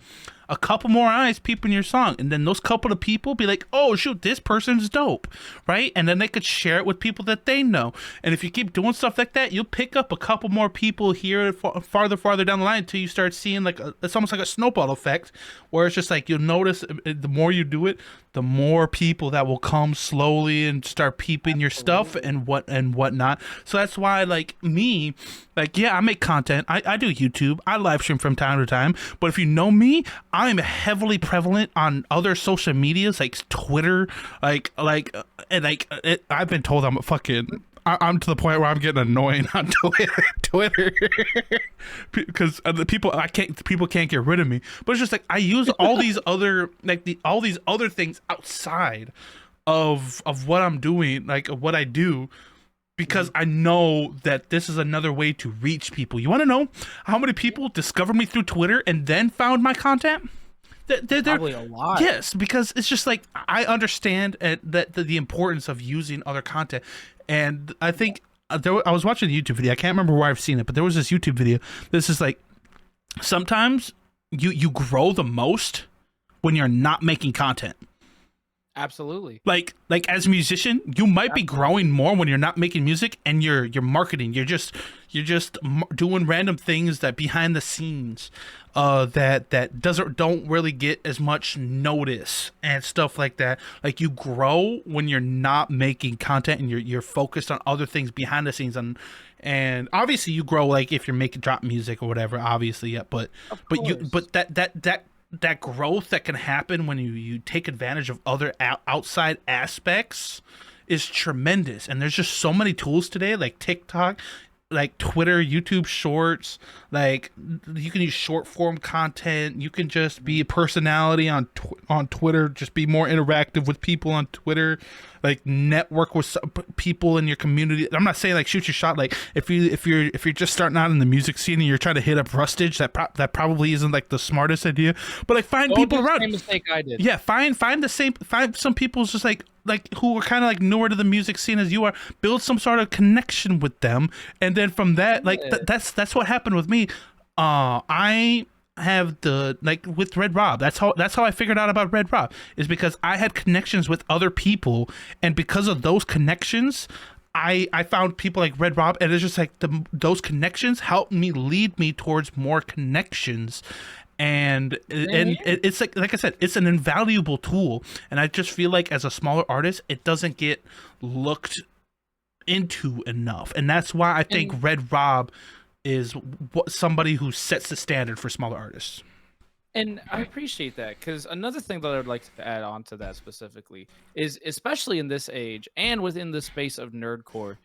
a couple more eyes peeping your song, and then those couple of people be like, oh shoot, this person's dope, right? And then they could share it with people that they know. And if you keep doing stuff like that, you'll pick up a couple more people here farther down the line until you start seeing like it's almost like a snowball effect, where it's just like you'll notice the more you do it, the more people that will come slowly and start peeping your stuff and whatnot. So that's why like me, like yeah, I make content. I do YouTube. I live stream from time to time. But if you know me, I'm heavily prevalent on other social medias like Twitter, I've been told I'm a fucking. I'm to the point where I'm getting annoying on Twitter because people can't get rid of me. But it's just like I use all these other all these other things outside of what I'm doing, like what I do, because I know that this is another way to reach people. You want to know how many people discovered me through Twitter and then found my content? They're probably a lot. Yes, because it's just like I understand that the importance of using other content, and I think I was watching a YouTube video. I can't remember where I've seen it, but there was this YouTube video. This is like sometimes you grow the most when you're not making content. Absolutely. Like as a musician, you might be growing more when you're not making music and you're marketing. You're just doing random things that behind the scenes that don't really get as much notice and stuff like that. Like you grow when you're not making content and you're focused on other things behind the scenes, and obviously you grow like if you're making drop music or whatever, obviously, yeah, but that growth that can happen when you take advantage of other outside aspects is tremendous. And there's just so many tools today, like TikTok, like Twitter, YouTube Shorts. Like you can use short form content. You can just be a personality on Twitter. Just be more interactive with people on Twitter. Like network with people in your community. I'm not saying like shoot your shot. Like if you're just starting out in the music scene and you're trying to hit up Rustage, that probably isn't like the smartest idea. But like find people around. Same mistake I did. Yeah, find some people just like who are kind of like newer to the music scene as you are. Build some sort of connection with them, and then from that, like that's what happened with me. I have the like with Red Rob. That's how I figured out about Red Rob, is because I had connections with other people, and because of those connections, I found people like Red Rob, and it's just like those connections helped me lead me towards more connections. And it's like I said, it's an invaluable tool, and I just feel like as a smaller artist, it doesn't get looked into enough, and that's why I think Red Rob is somebody who sets the standard for smaller artists. And I appreciate that, because another thing that I would like to add on to that specifically is, especially in this age and within the space of nerdcore,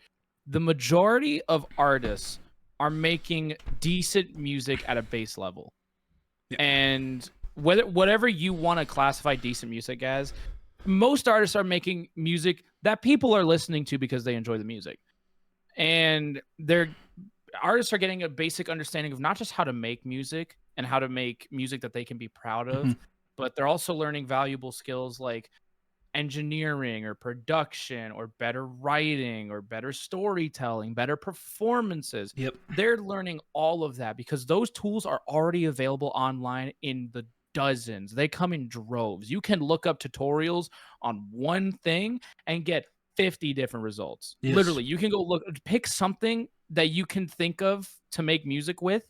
the majority of artists are making decent music at a base level. Yeah. And whatever you want to classify decent music as, most artists are making music that people are listening to because they enjoy the music. And artists are getting a basic understanding of not just how to make music and how to make music that they can be proud of, but they're also learning valuable skills like engineering or production or better writing or better storytelling, better performances. Yep. They're learning all of that because those tools are already available online in the dozens. They come in droves. You can look up tutorials on one thing and get 50 different results. Yes. Literally, you can go pick something that you can think of to make music with.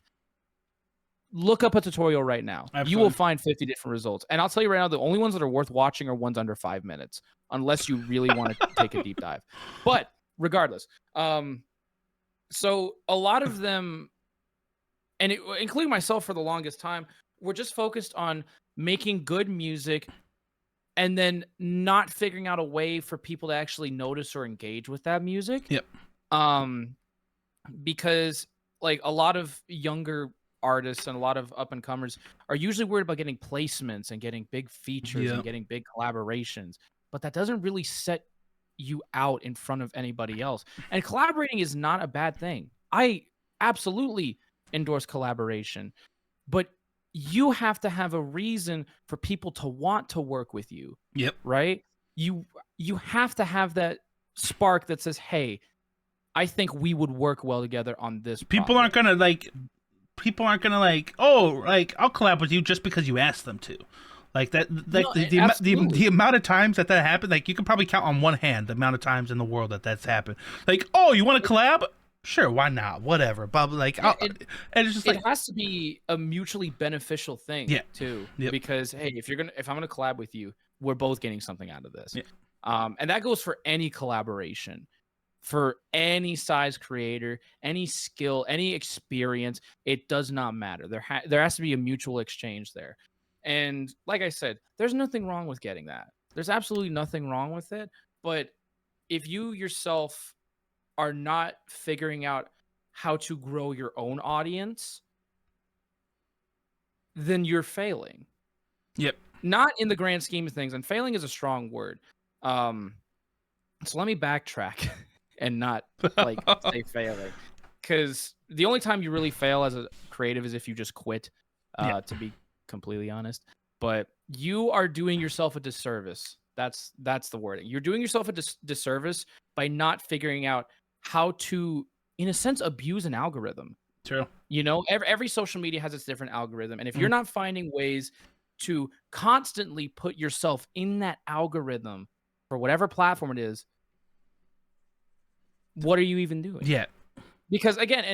look up a tutorial right now. Absolutely. You will find 50 different results. And I'll tell you right now, the only ones that are worth watching are ones under 5 minutes, unless you really want to take a deep dive. But regardless, so a lot of them, and including myself for the longest time, were just focused on making good music and then not figuring out a way for people to actually notice or engage with that music. Yep. Because like a lot of younger artists and a lot of up and comers are usually worried about getting placements and getting big features and getting big collaborations, but that doesn't really set you out in front of anybody else. And collaborating is not a bad thing. I absolutely endorse collaboration, but you have to have a reason for people to want to work with you. Yep. Right? You have to have that spark that says, "Hey, I think we would work well together on this." People aren't gonna like, oh, like I'll collab with you just because you asked them to. Like that, like No, the amount of times that happened, like you can probably count on one hand the amount of times in the world that's happened. Like, oh, you want to collab? Sure, why not? Whatever. But like, and it's just like it has to be a mutually beneficial thing, too. Yep. Because hey, if I'm gonna collab with you, we're both getting something out of this. Yeah. And that goes for any collaboration, for any size creator, any skill, any experience. It does not matter. There has to be a mutual exchange there. And like I said, there's nothing wrong with getting that. There's absolutely nothing wrong with it. But if you yourself are not figuring out how to grow your own audience, then you're failing. Yep. Not in the grand scheme of things, and failing is a strong word. So let me backtrack and not like say failing, because the only time you really fail as a creative is if you just quit. To be completely honest, but you are doing yourself a disservice. That's the wording. You're doing yourself a disservice by not figuring out how to, in a sense, abuse an algorithm. True. You know, every social media has its different algorithm, and if you're not finding ways to constantly put yourself in that algorithm for whatever platform it is, what are you even doing? Yeah. Because again,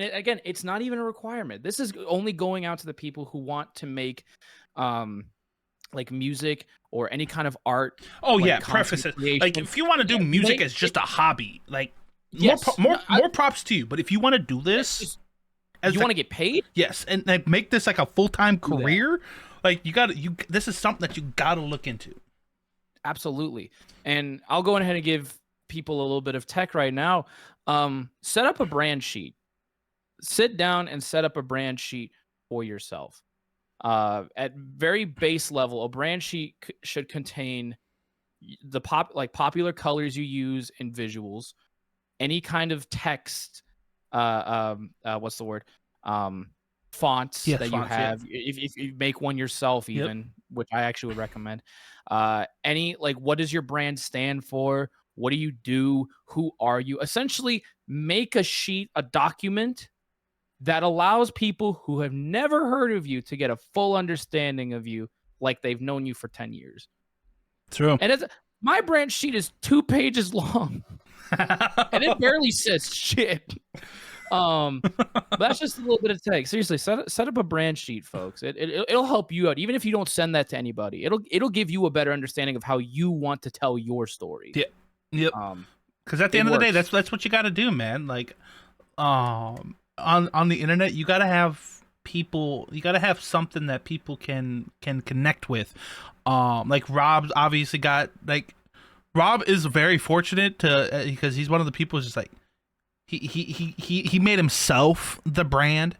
it's not even a requirement. This is only going out to the people who want to make like music or any kind of art. Oh like yeah, preface it. Like if you want to do music as just a hobby, like more props to you. But if you want to do this, you want to get paid, yes, and like make this like a full-time career, like this is something that you gotta look into. Absolutely. And I'll go ahead and give people a little bit of tech right now. Set up a brand sheet. Sit down and set up a brand sheet for yourself. At very base level, a brand sheet should contain the popular colors you use in visuals, any kind of text, what's the word? Fonts that you have. Yeah. If you make one yourself, even, which I actually would recommend. Any like, what does your brand stand for? What do you do? Who are you? Essentially, make a sheet, a document that allows people who have never heard of you to get a full understanding of you, like they've known you for 10 years. True. And my brand sheet is 2 pages long, and it barely says shit. That's just a little bit of text. Seriously, set up a brand sheet, folks. It'll help you out, even if you don't send that to anybody. It'll give you a better understanding of how you want to tell your story. Yeah. Yep. Because at the end of the day, that's what you got to do, man. Like, on the internet, you got to have people. You got to have something that people can connect with. Like Rob's obviously got like. Rob is very fortunate to because he's one of the people who's just like he made himself the brand.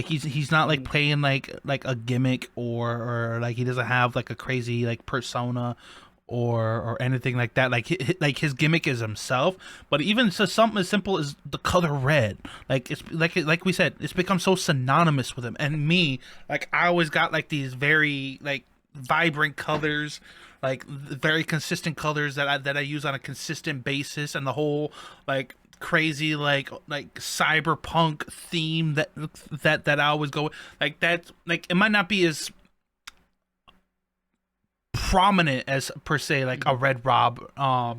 He's not like playing like a gimmick or like he doesn't have like a crazy like persona or anything like that. Like his gimmick is himself. But even so, something as simple as the color red, like it's like we said, it's become so synonymous with him and me. Like I always got like these very like vibrant colors, like very consistent colors that I use on a consistent basis, and the whole like crazy like cyberpunk theme that I always go with. Like that, like it might not be as prominent as per se like a Red Rob,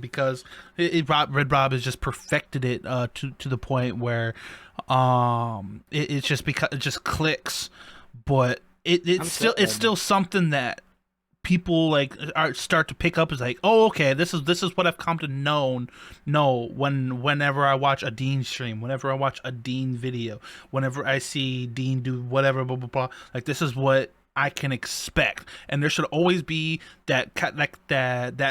because Red Rob has just perfected it to the point where it's just because it just clicks. but I'm it's still something that people like start to pick up as like, oh, okay, this is what I've come to know whenever I watch a Dean stream, whenever I watch a Dean video, whenever I see Dean do whatever, blah blah blah. Like, this is what I can expect, and there should always be that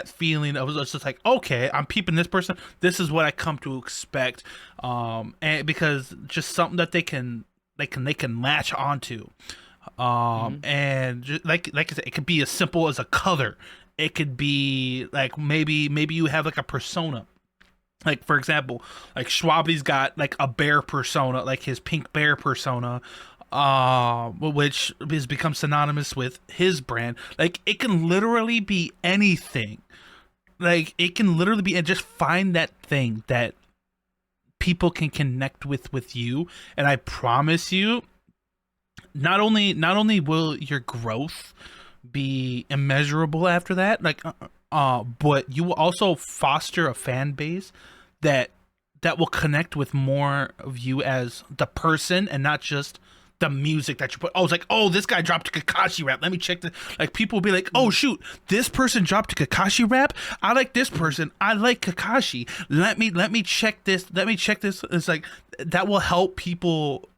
feeling of it's just like, okay, I'm peeping this person. This is what I come to expect, and because just something that they can latch onto. And just, like I said, it could be as simple as a color. It could be like maybe you have like a persona. Like, for example, like Schwabi's got like a bear persona, like his pink bear persona, which has become synonymous with his brand. Like, it can literally be anything. Like, it can literally be, and just find that thing that people can connect with you, and I promise you, not only will your growth be immeasurable after that, like but you will also foster a fan base that will connect with more of you as the person, and not just the music that you put. Oh, it's like, oh, this guy dropped a Kakashi rap, let me check the, like, people will be like, oh shoot, this person dropped a Kakashi rap, I like this person, I like Kakashi, let me check this. It's like, that will help people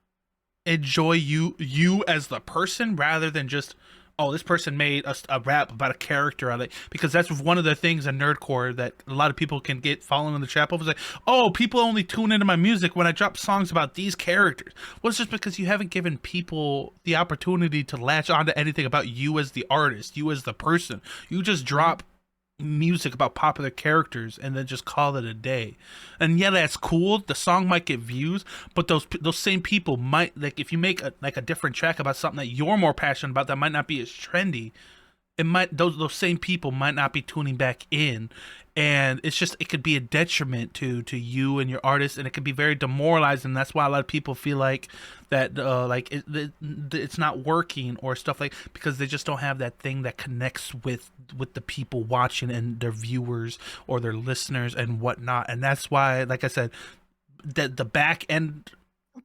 enjoy you as the person, rather than just, oh, this person made a rap about a character I like. Because that's one of the things in Nerdcore that a lot of people can get falling in the trap of, is like, oh, people only tune into my music when I drop songs about these characters. Well, it's just because you haven't given people the opportunity to latch onto anything about you as the artist, you as the person. You just drop music about popular characters and then just call it a day. And yeah, that's cool, the song might get views, but those same people might, like, if you make a different track about something that you're more passionate about that might not be as trendy, it might, those same people might not be tuning back in, and it's just, it could be a detriment to you and your artist, and it could be very demoralizing. That's why a lot of people feel like that it's not working or stuff, like, because they just don't have that thing that connects with the people watching and their viewers or their listeners and whatnot. And that's why, like I said, that the back end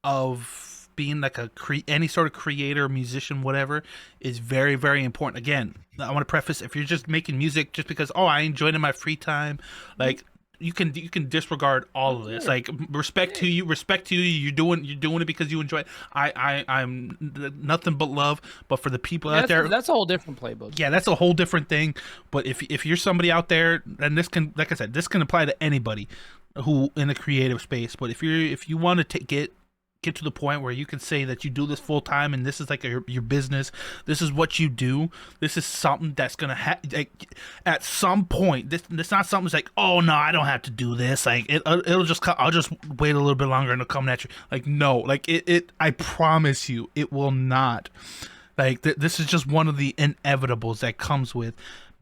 of being like any sort of creator, musician, whatever, is very, very important. Again, I want to preface, if you're just making music just because, oh, I enjoy it in my free time, like, you can disregard all of this. Like, respect to you, you're doing it because you enjoy it. I'm nothing but love. But for the people out there, that's a whole different playbook. Yeah, that's a whole different thing. But if you're somebody out there, and this can, like I said, this can apply to anybody who in a creative space. But if you want to get to the point where you can say that you do this full time, and this is like your business, this is what you do, this is something that's gonna like, at some point, this not something that's like, oh no, I don't have to do this, like, it'll just come, I'll just wait a little bit longer and it'll come naturally. Like, no, like, it I promise you, it will not. Like, this is just one of the inevitables that comes with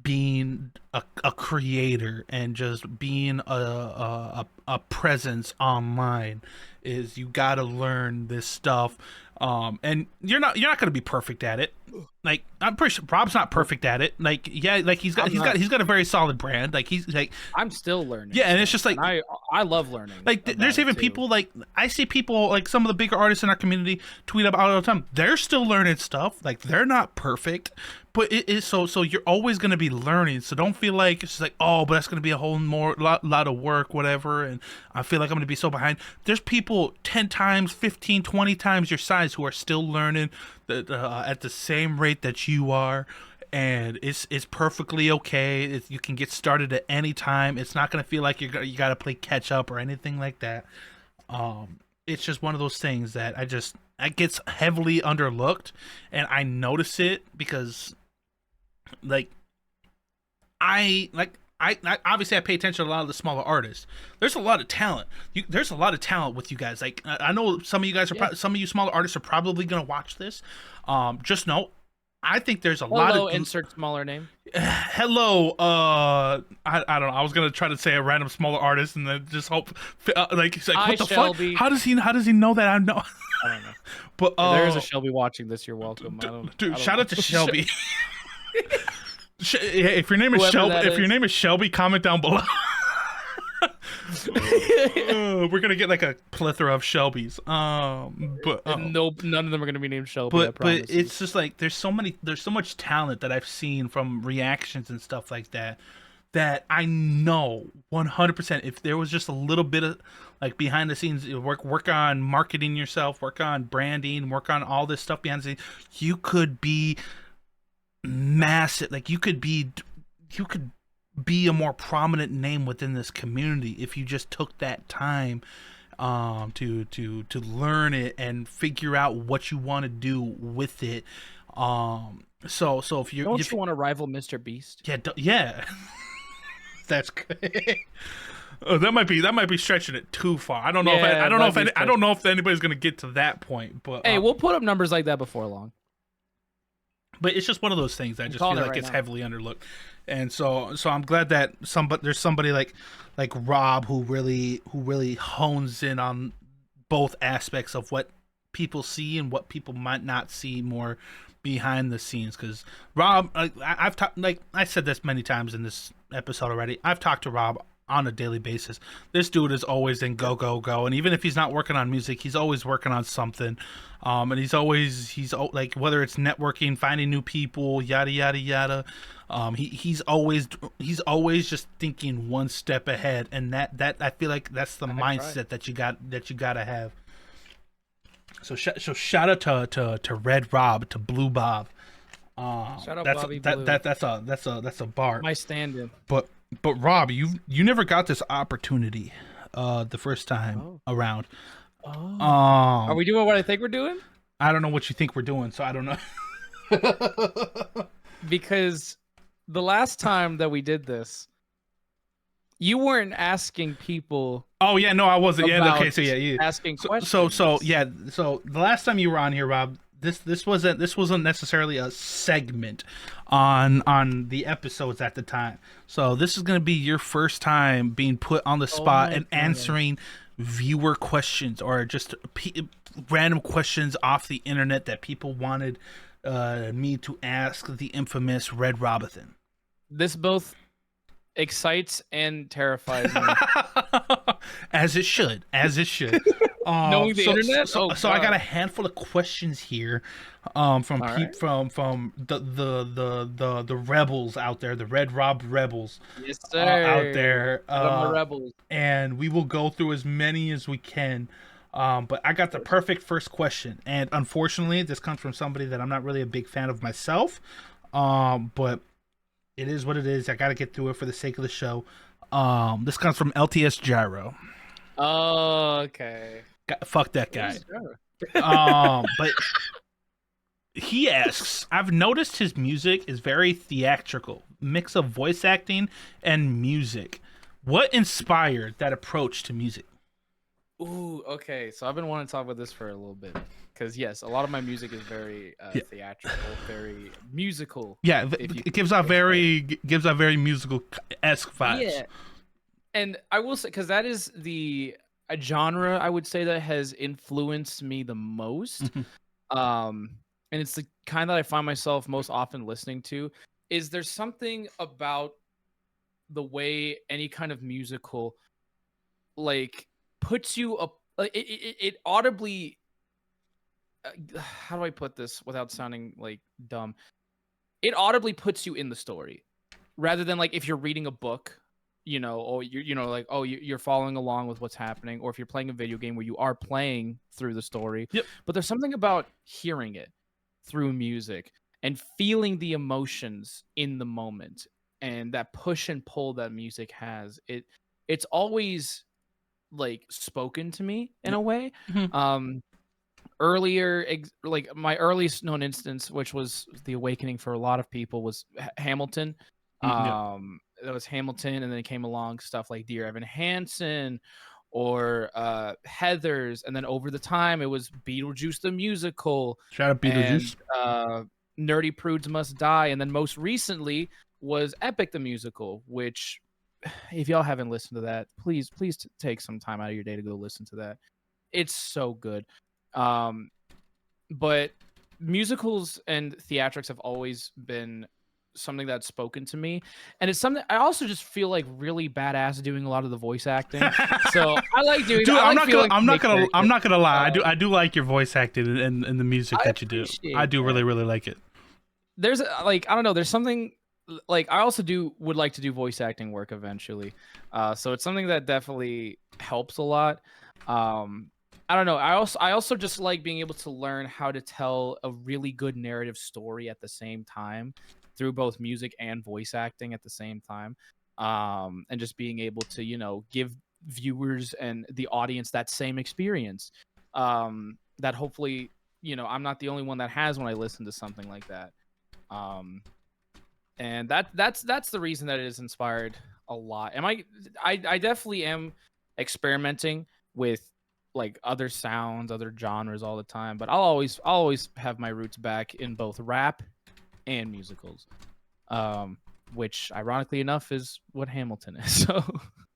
being a creator and just being a presence online, is you gotta learn this stuff, and you're not gonna be perfect at it. Like, I'm pretty sure Rob's not perfect at it. Like, yeah, like he's got a very solid brand. Like, he's like, I'm still learning. Yeah, and it's just like, I love learning. Like, there's even people, like, I see people, like, some of the bigger artists in our community tweet about it all the time. They're still learning stuff. Like, they're not perfect, but it is so you're always going to be learning. So don't feel like it's just like, oh, but that's going to be a whole lot of work, whatever, and I feel like I'm going to be so behind. There's people 10 times, 15, 20 times your size who are still learning at the same rate that you are. And it's perfectly okay. You can get started at any time. It's not gonna feel like you got to play catch up or anything like that. It's just one of those things that it gets heavily underlooked, and I notice it because, like, I obviously I pay attention to a lot of the smaller artists. There's a lot of talent. There's a lot of talent with you guys. Like, I know some of you guys are some of you smaller artists are probably gonna watch this. Just know, I think there's a lot of insert smaller name. Hello, I don't know. I was gonna try to say a random smaller artist and then just hope, like, it's like, what the Shelby. fuck? How does he know that I know? I don't know. But if there is a Shelby watching this, you're welcome. Dude, shout out to Shelby. If your name is Shelby, comment down below. We're gonna get like a plethora of Shelbys. And nope, none of them are gonna be named Shelby. I But promise. it's just like there's so much talent that I've seen from reactions and stuff like that that I know 100% if there was just a little bit of like behind the scenes work on marketing yourself, work on branding, work on all this stuff behind the scenes, you could be massive. Like you could be a more prominent name within this community if you just took that time to learn it and figure out what you want to do with it. So if you want to rival Mr. Beast? Yeah. That's good. Oh, that might be stretching it too far. I don't know I don't know if anybody's gonna get to that point. But hey, we'll put up numbers like that before long. But it's just one of those things that I just feel like it's heavily underlooked, and so I'm glad that there's somebody like Rob who really hones in on both aspects of what people see and what people might not see more behind the scenes. Because Rob, I've talked, like I said this many times in this episode already, I've talked to Rob on a daily basis. This dude is always in go, and even if he's not working on music, he's always working on something. And he's like, whether it's networking, finding new people, yada yada yada. He's always just thinking one step ahead, and that I feel like that's the mindset that you gotta have. So shout out to Red Rob, to Blue Bob. Shout out that's Bobby Blue. That's a bar. My stand-in. But Rob, you never got this opportunity the first time around. Oh. Are we doing what I think we're doing? I don't know what you think we're doing, so I don't know. Because the last time that we did this, you weren't asking people. Oh yeah, no, I wasn't. Yeah, okay, so yeah. Asking questions. So the last time you were on here, Rob, this wasn't necessarily a segment on the episodes at the time. So this is gonna be your first time being put on the spot and answering viewer questions or just random questions off the internet that people wanted me to ask the infamous Red Robothan. This both excites and terrifies me. As it should. Knowing the internet. So I got a handful of questions here, from the rebels out there, the Red Rob rebels. Yes, sir. Out there. The rebels. And we will go through as many as we can. But I got the perfect first question, and unfortunately, this comes from somebody that I'm not really a big fan of myself. But it is what it is. I got to get through it for the sake of the show. This comes from LTS Gyro. Oh, okay. Fuck that guy. But he asks, I've noticed his music is very theatrical, mix of voice acting and music. What inspired that approach to music? Ooh, okay. So I've been wanting to talk about this for a little bit. Because yes, a lot of my music is very theatrical, very musical. Yeah, it gives out very musical-esque vibes. Yeah, and I will say, because that is a genre I would say that has influenced me the most. And it's the kind that I find myself most often listening to. Is there's something about the way any kind of musical like puts you up, like it audibly. How do I put this without sounding like dumb? It audibly puts you in the story, rather than like if you're reading a book, or you're following along with what's happening, or if you're playing a video game where you are playing through the story. Yep. But there's something about hearing it through music and feeling the emotions in the moment, and that push and pull that music has. It's always like spoken to me in a way. Earlier, like my earliest known instance, which was the awakening for a lot of people, was Hamilton. That was Hamilton, and then it came along stuff like Dear Evan Hansen or Heathers, and then over the time it was Beetlejuice the musical. Shout out Beetlejuice. And, Nerdy Prudes Must Die, and then most recently was Epic the musical, which if y'all haven't listened to that, please take some time out of your day to go listen to that. It's so good. But musicals and theatrics have always been something that's spoken to me, and it's something I also just feel like really badass doing a lot of the voice acting. So I like doing. Dude, I like feeling I'm not gonna lie. I do like your voice acting and the music I that you do. I appreciate do that. really like it. There's like I don't know. There's something like I also would like to do voice acting work eventually. So it's something that definitely helps a lot. Um, I don't know. I also just like being able to learn how to tell a really good narrative story at the same time through both music and voice acting at the same time. And just being able to, give viewers and the audience that same experience. That hopefully, I'm not the only one that has when I listen to something like that. Um, and that's the reason that it is inspired a lot. I definitely am experimenting with like other sounds, other genres all the time, but I'll always have my roots back in both rap and musicals. Um, which ironically enough is what Hamilton is. So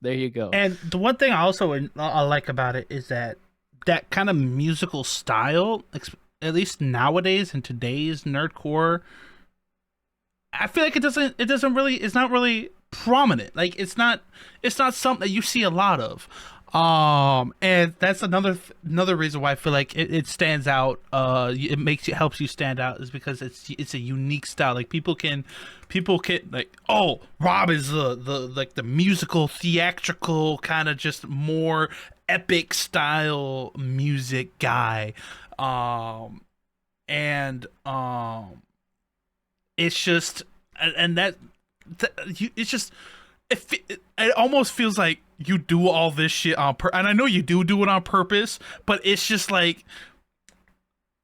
there you go. And the one thing I like about it is that kind of musical style, at least nowadays in today's nerdcore, I feel like it's not really prominent. Like it's not something that you see a lot of. And that's another reason why I feel like it stands out. It helps you stand out is because it's a unique style. Like people can like, oh, Rob is the musical theatrical kind of just more epic style music guy. And it's just and it's just it almost feels like you do all this shit and I know you do it on purpose, but it's just like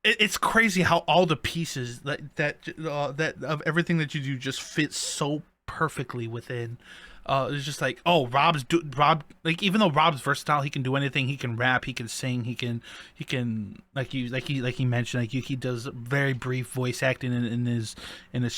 it's crazy how all the pieces that of everything that you do just fits so perfectly within. It's just like, oh, Rob, like, even though Rob's versatile, he can do anything. He can rap, he can sing, he can like he mentioned, like he does very brief voice acting in his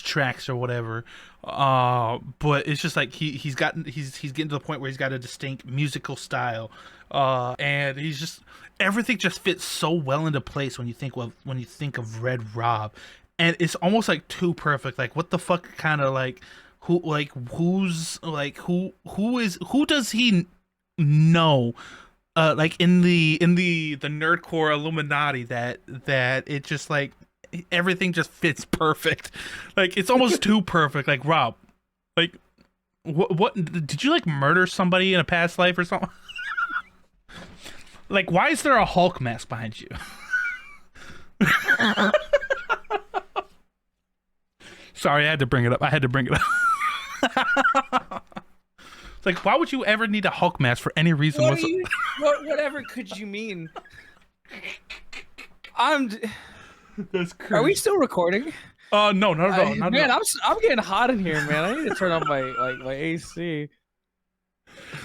tracks or whatever. But it's just like he's getting to the point where he's got a distinct musical style. And he's just everything just fits so well into place when you think of Red Rob, and it's almost like too perfect. Like, what the fuck kind of like who does he know like in the nerdcore Illuminati that it just like everything just fits perfect. Like, it's almost too perfect. Like, Rob, like, what did you like murder somebody in a past life or something? Like, why is there a Hulk mask behind you? Sorry, I had to bring it up. It's like, why would you ever need a Hulk mask for any reason? Whatever could you mean? That's crazy. Are we still recording? No, not at all. Not man, at all. I'm getting hot in here, man. I need to turn on my AC.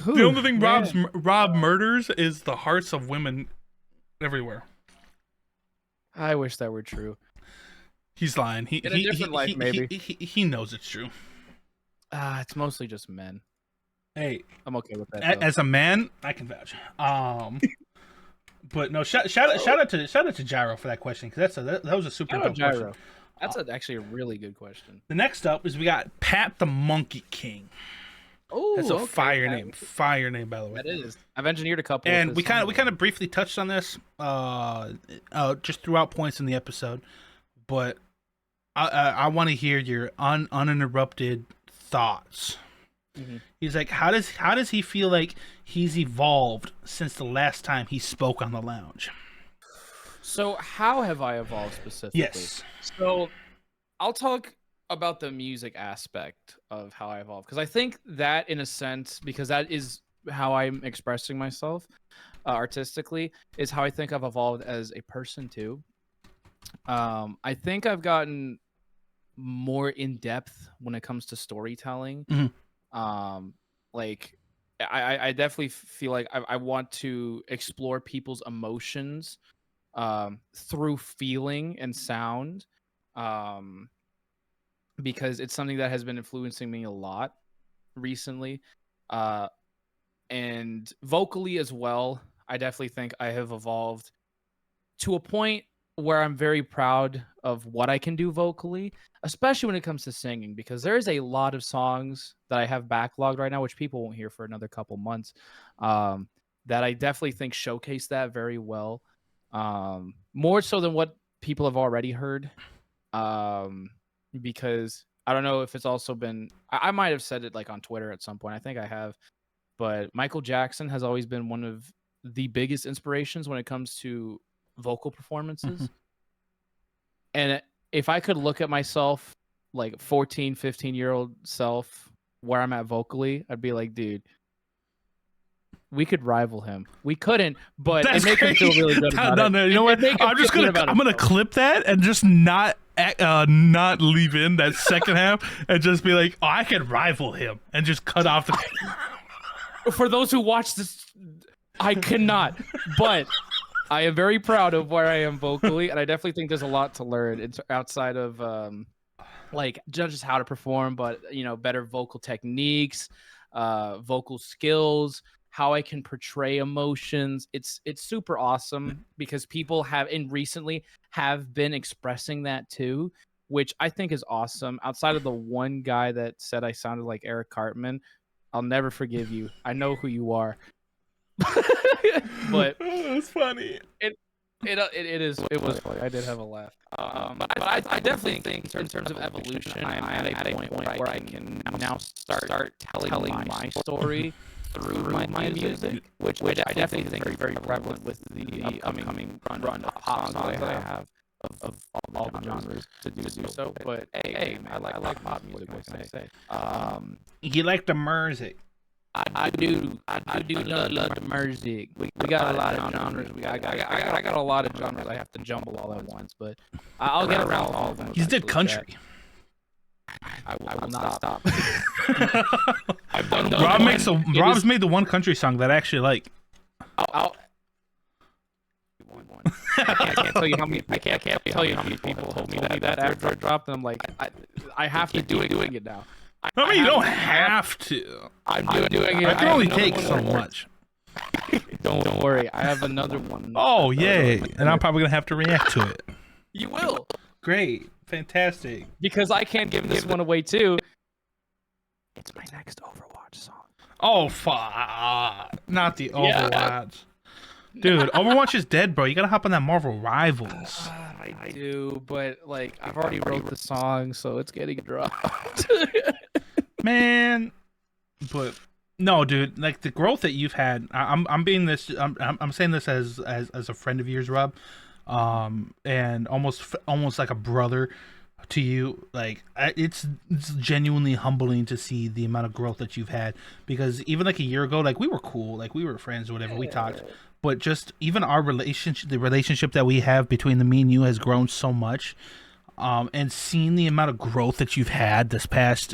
The only thing Rob murders is the hearts of women everywhere. I wish that were true. He's lying. In a different life, maybe. He knows it's true. It's mostly just men. Hey, I'm okay with that. As a man, I can vouch. But no, shout out to Gyro for that question, because that was a super dope question. That's actually a really good question. The next up is we got Pat the Monkey King. Oh, that's a fire name, by the way. That is. I've engineered a couple. And we kind of briefly touched on this, just throughout points in the episode, but I want to hear your uninterrupted thoughts. Mm-hmm. He's like, how does he feel like he's evolved since the last time he spoke on the lounge? So how have I evolved specifically? Yes. So I'll talk about the music aspect of how I evolved, because I think that, in a sense, because that is how I'm expressing myself artistically, is how I think I've evolved as a person too. I think I've gotten more in depth when it comes to storytelling. Mm-hmm. Like I definitely feel like I want to explore people's emotions through feeling and sound, because it's something that has been influencing me a lot recently, and vocally as well. I definitely think I have evolved to a point where I'm very proud of what I can do vocally, especially when it comes to singing, because there is a lot of songs that I have backlogged right now, which people won't hear for another couple months, um, that I definitely think showcase that very well, more so than what people have already heard. Um, because I don't know if it's also been, I might have said it like on Twitter at some point. I think I have, but Michael Jackson has always been one of the biggest inspirations when it comes to vocal performances. And if I could look at myself like 14, 15-year-old self where I'm at vocally, I'd be like, dude, we could rival him. We couldn't, but That's it makes me feel really good about it. No, you know what? I'm gonna clip that and just not leave in that second half and just be like, oh, I could rival him, and just cut off the. For those who watch this, I cannot, but I am very proud of where I am vocally, and I definitely think there's a lot to learn. It's outside of like just how to perform, but better vocal techniques, vocal skills, how I can portray emotions. It's super awesome because people recently have been expressing that too, which I think is awesome. Outside of the one guy that said I sounded like Eric Cartman, I'll never forgive you. I know who you are. But it's funny. It was funny. I did have a laugh. But I definitely think in terms of evolution, I am at a point where I can now start telling my story through my music, which I definitely think is very prevalent with the upcoming run of pop songs that I have of all the genres to do so. But hey, man, I like pop music. What can I say? You like the music? I do love the music. We got a lot of genres. I got a lot of genres. I have to jumble all at once, but I'll get around all of them. He's did country. I will not stop. Rob's made the one country song that I actually like. I can't tell you how many. I can't tell you how many people told me that after I dropped them. Like I have to doing it now. I mean, you don't have to. I'm doing it. I can only take so much. Don't worry. I have another one. Oh, yay. And I'm probably going to have to react to it. You will. Great. Fantastic. Because I can't give this one away, too. It's my next Overwatch song. Oh, fuck. Not the Overwatch. Yeah. Dude, Overwatch is dead, bro. You got to hop on that Marvel Rivals. I do, but, like, I've already wrote the song, so it's getting dropped. Man. But... No, dude. Like the growth that you've had, I'm saying this as a friend of yours, Rob, and almost like a brother to you. Like it's genuinely humbling to see the amount of growth that you've had. Because even like a year ago, like we were cool, like we were friends or whatever, we talked, but just even our relationship, the relationship that we have between me and you has grown so much. And seeing the amount of growth that you've had this past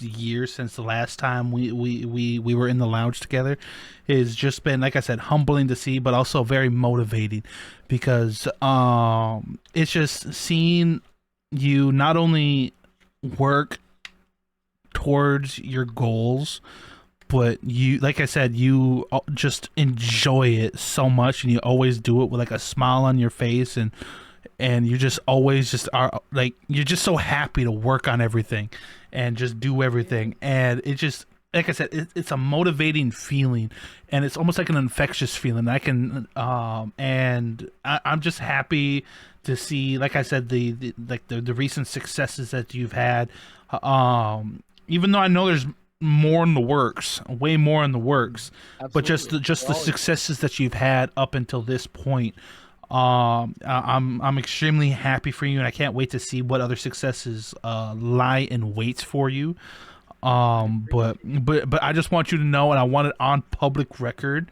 year since the last time we were in the lounge together has just been, like I said, humbling to see, but also very motivating because it's just seeing you not only work towards your goals, but you, like I said, you just enjoy it so much, and you always do it with like a smile on your face, and you just always just are like, you're just so happy to work on everything and just do everything. And it just, like I said, it's a motivating feeling, and it's almost like an infectious feeling. I can, and I'm just happy to see, like I said, the recent successes that you've had. Even though I know there's more in the works, way more in the works, absolutely. But just the successes that you've had up until this point. I'm extremely happy for you, and I can't wait to see what other successes lie in wait for you. But I just want you to know, and I want it on public record,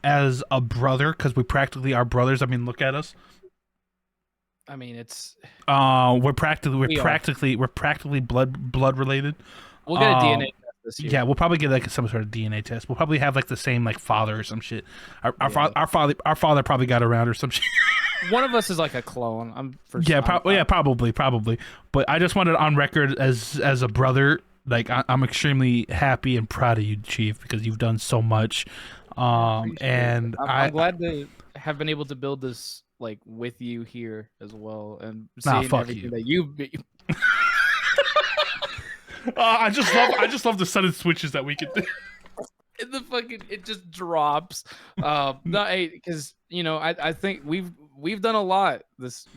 as a brother, because we practically are brothers. I mean, look at us. I mean, it's we're practically blood related. We'll get a DNA test this year. Yeah, we'll probably get like some sort of DNA test. We'll probably have like the same like father or some shit. Our father probably got around or some shit. One of us is like a clone. Probably. But I just wanted on record as a brother, like I'm extremely happy and proud of you, Chief, because you've done so much. And I'm glad to have been able to build this like with you here as well and Nah, seeing fuck everything you. that you've been. I just love the sudden switches that we can do. It just drops. No, because I think we've done a lot this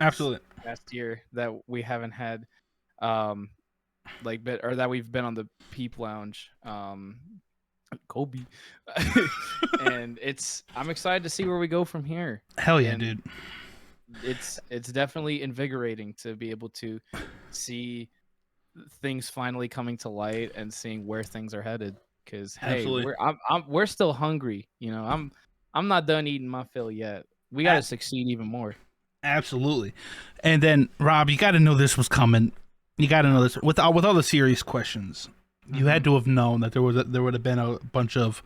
Absolutely. past year that we haven't had, like or that we've been on the Peep Lounge, Kobe, and I'm excited to see where we go from here. Hell yeah, And dude. it's definitely invigorating to be able to see things finally coming to light and seeing where things are headed. Because hey, Absolutely. we're still hungry. I'm not done eating my fill yet. We got to succeed even more. Absolutely. And then Rob, you got to know this was coming. You got to know this with all the serious questions. You had to have known that there would have been a bunch of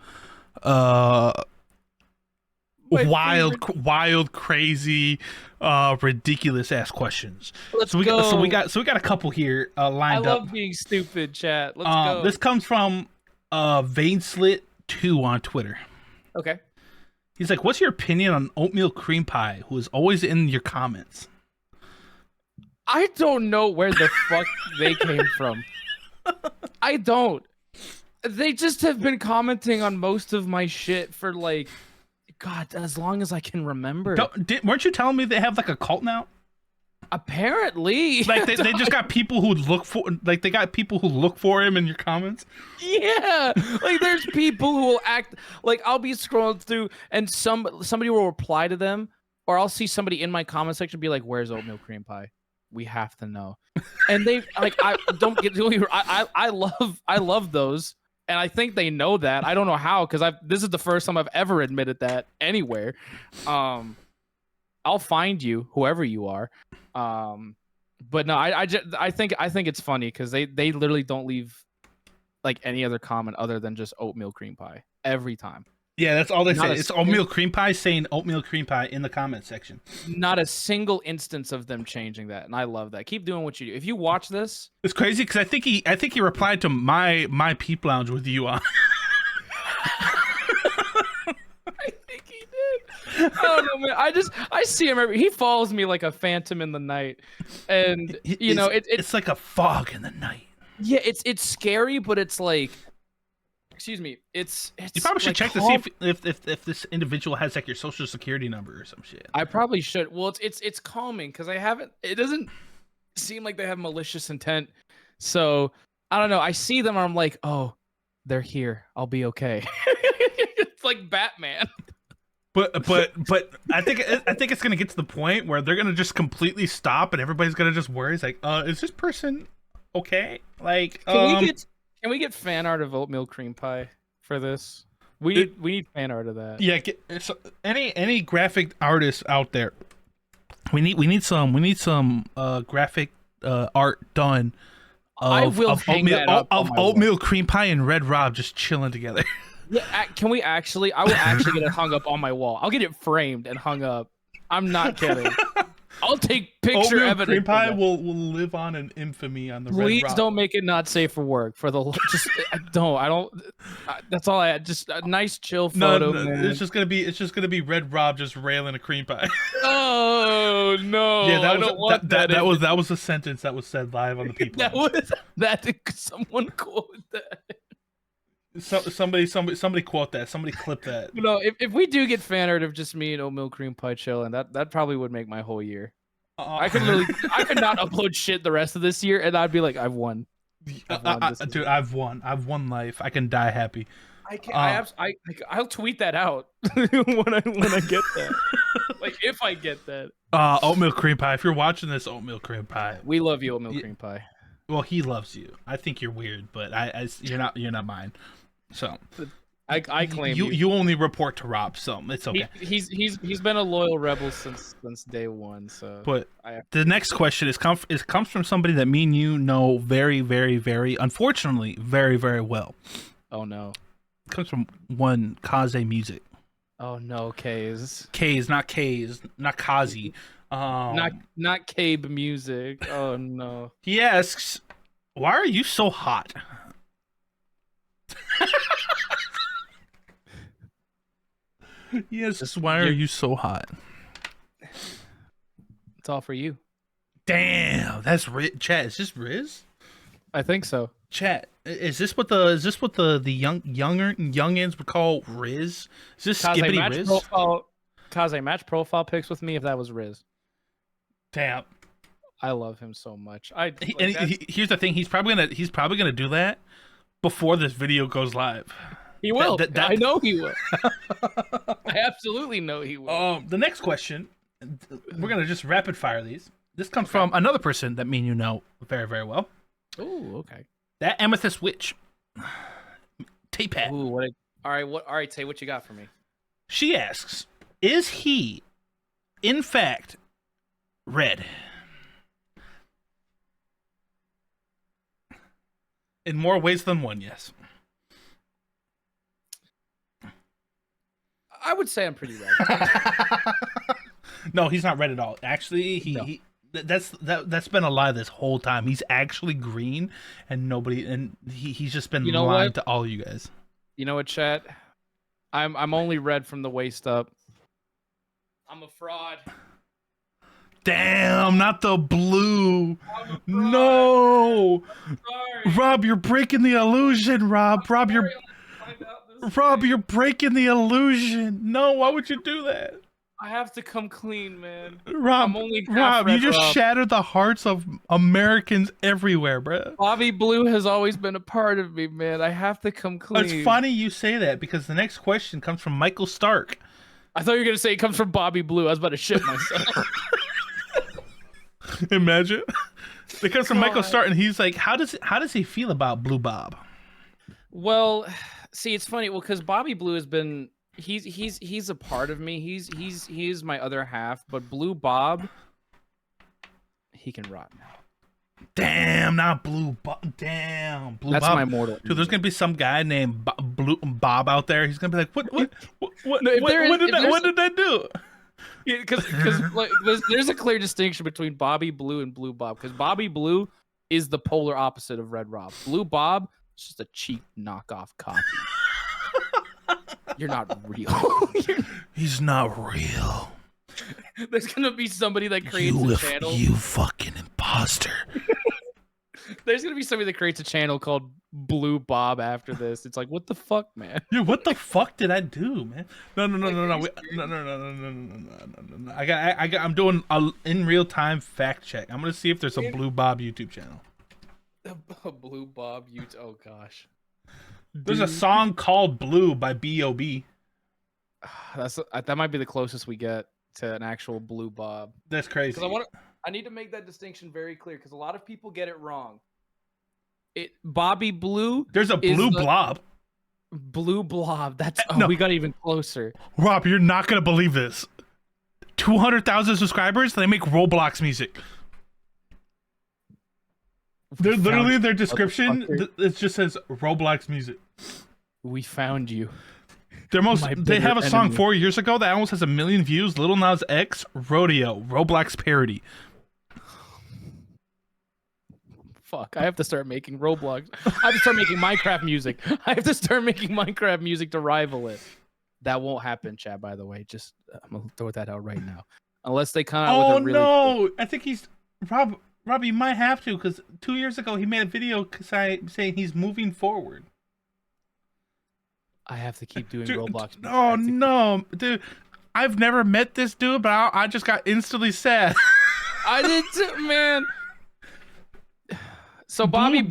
wild, crazy, ridiculous ass questions. Let's so we go. got a couple here lined up. I love being stupid, chat. Let's go. This comes from Veinslit2 on Twitter. Okay. He's like, "What's your opinion on oatmeal cream pie? Who is always in your comments?" I don't know where the fuck they came from. I don't. They just have been commenting on most of my shit for like, God, as long as I can remember. Weren't you telling me they have like a cult now? Apparently, like they just got people who look for him in your comments. Yeah, like there's people who will act like I'll be scrolling through and somebody will reply to them, or I'll see somebody in my comment section be like, "Where's oatmeal cream pie? We have to know." And they like, I don't get I love those, and I think they know that. I don't know how, because this is the first time I've ever admitted that anywhere. I'll find you, whoever you are. But no, I think it's funny because they literally don't leave like any other comment other than just oatmeal cream pie every time. Yeah, that's all they say. It's oatmeal cream pie, saying oatmeal cream pie in the comment section. Not a single instance of them changing that, and I love that. Keep doing what you do. If you watch this, it's crazy because I think he replied to my Peep Lounge with you on. I think he did. I don't know, man. I see him he follows me like a phantom in the night, and it's like a fog in the night. Yeah, it's scary, but it's like, excuse me, it's you probably should like check to see if this individual has like your social security number or some shit. I probably should. Well, it's calming because it doesn't seem like they have malicious intent. So I don't know. I see them and I'm like, oh, they're here. I'll be okay. It's like Batman. But I think it's gonna get to the point where they're gonna just completely stop and everybody's gonna just worry. It's like, is this person okay? Like, can we get fan art of oatmeal cream pie for this? We need fan art of that. Yeah, any graphic artists out there. We need some graphic art done of oatmeal cream pie and Red Rob just chilling together. Yeah, can we actually? I will actually get it hung up on my wall. I'll get it framed and hung up. I'm not kidding. I'll take picture evidence. Cream pie will live on in infamy on the Please Red Rob. don't make it not safe for work. For the I don't. That's all I had. Just a nice chill photo. No, it's just gonna be Red Rob just railing a cream pie. Oh no! Yeah, that was a sentence that was said live on the People. Someone quote that. Somebody quote that. Somebody clip that. No, if we do get fan art of just me and oatmeal cream pie chilling, that probably would make my whole year. I could not upload shit the rest of this year, and I'd be like, I've won. Dude, I've won. I've won life. I can die happy. I'll tweet that out when I get that. Like if I get that. Oatmeal cream pie. If you're watching this, oatmeal cream pie. We love you, oatmeal cream pie. Well, he loves you. I think you're weird, but you're not mine. So I claim you only report to Rob, so it's okay. He's been a loyal rebel since day one. So, but the next question comes from somebody that me and you know very, very, very, unfortunately, very, very well. Oh no! It comes from one Kaze Music. Oh no, K's, not Kazi. Not Cabe Music. Oh no. He asks, "Why are you so hot?" Yes, why are you so hot? That's all for you. Damn, that's chat. Is this Riz? I think so. Chat. Is this what the youngins would call Riz? Is this Skibbity Riz? Kaze, match profile pics with me if that was Riz. Damn. I love him so much. Here's the thing. He's probably gonna do that before this video goes live. He will. I know he will. I absolutely know he will. The next question, we're gonna just rapid fire these. This comes from another person that me and you know very, very well. Oh, okay. That Amethyst Witch. Tay-Pat. Ooh, all right, Tay, what you got for me? She asks, is he, in fact, red? In more ways than one, yes. I would say I'm pretty red. No, he's not red at all. Actually, that's been a lie this whole time. He's actually green, and he's just been lying to all you guys. You know what, chat? I'm only red from the waist up. I'm a fraud. Damn, not the blue. No. Rob, you're breaking the illusion, Rob. Rob, you're breaking the illusion. No, why would you do that? I have to come clean, man. Rob, you just shattered the hearts of Americans everywhere, bro. Bobby Blue has always been a part of me, man. I have to come clean. It's funny you say that because the next question comes from Michael Stark. I thought you were going to say it comes from Bobby Blue. I was about to shit myself. Imagine. It comes from Michael Stark, and he's like, how does he feel about Blue Bob? Well, see, it's funny. Well, because Bobby Blue has been... He's a part of me. He's my other half. But Blue Bob, he can rot now. Damn, not Blue Bob. Damn, Blue Bob. That's my mortal. Dude, there's gonna be some guy named Blue Bob out there. He's gonna be like, what did I do? Yeah, because like, there's a clear distinction between Bobby Blue and Blue Bob. Because Bobby Blue is the polar opposite of Red Rob. Blue Bob is just a cheap knockoff copy. You're not real. He's not real. There's gonna be somebody that creates a channel. You fucking imposter. There's gonna be somebody that creates a channel called Blue Bob after this. It's like, what the fuck, man? Dude, what the fuck did I do, man? No. I'm doing a in real time fact check. I'm gonna see if there's a Blue Bob YouTube channel. A Blue Bob YouTube. Oh gosh. There's a song called Blue by B.O.B. That might be the closest we get to an actual Blue Bob. That's crazy. I need to make that distinction very clear because a lot of people get it wrong. Bobby Blue. There's a Blue Blob. Blue Blob. We got even closer. Rob, you're not gonna believe this. 200,000 subscribers. They make Roblox music. They're literally their description. It just says Roblox music. We found you. They have a song 4 years ago that almost has 1 million views. Lil Nas X, Rodeo, Roblox parody. Fuck! I have to start making Roblox. I have to start making Minecraft music. I have to start making Minecraft music to rival it. That won't happen, Chad. By the way, just I'm gonna throw that out right now. Unless they come out with a really. Oh no! I think he's Rob, you might have to because 2 years ago he made a video saying he's moving forward. I have to keep doing Roblox. Oh no, dude! I've never met this dude, but I just got instantly sad. I did too, man. So Blue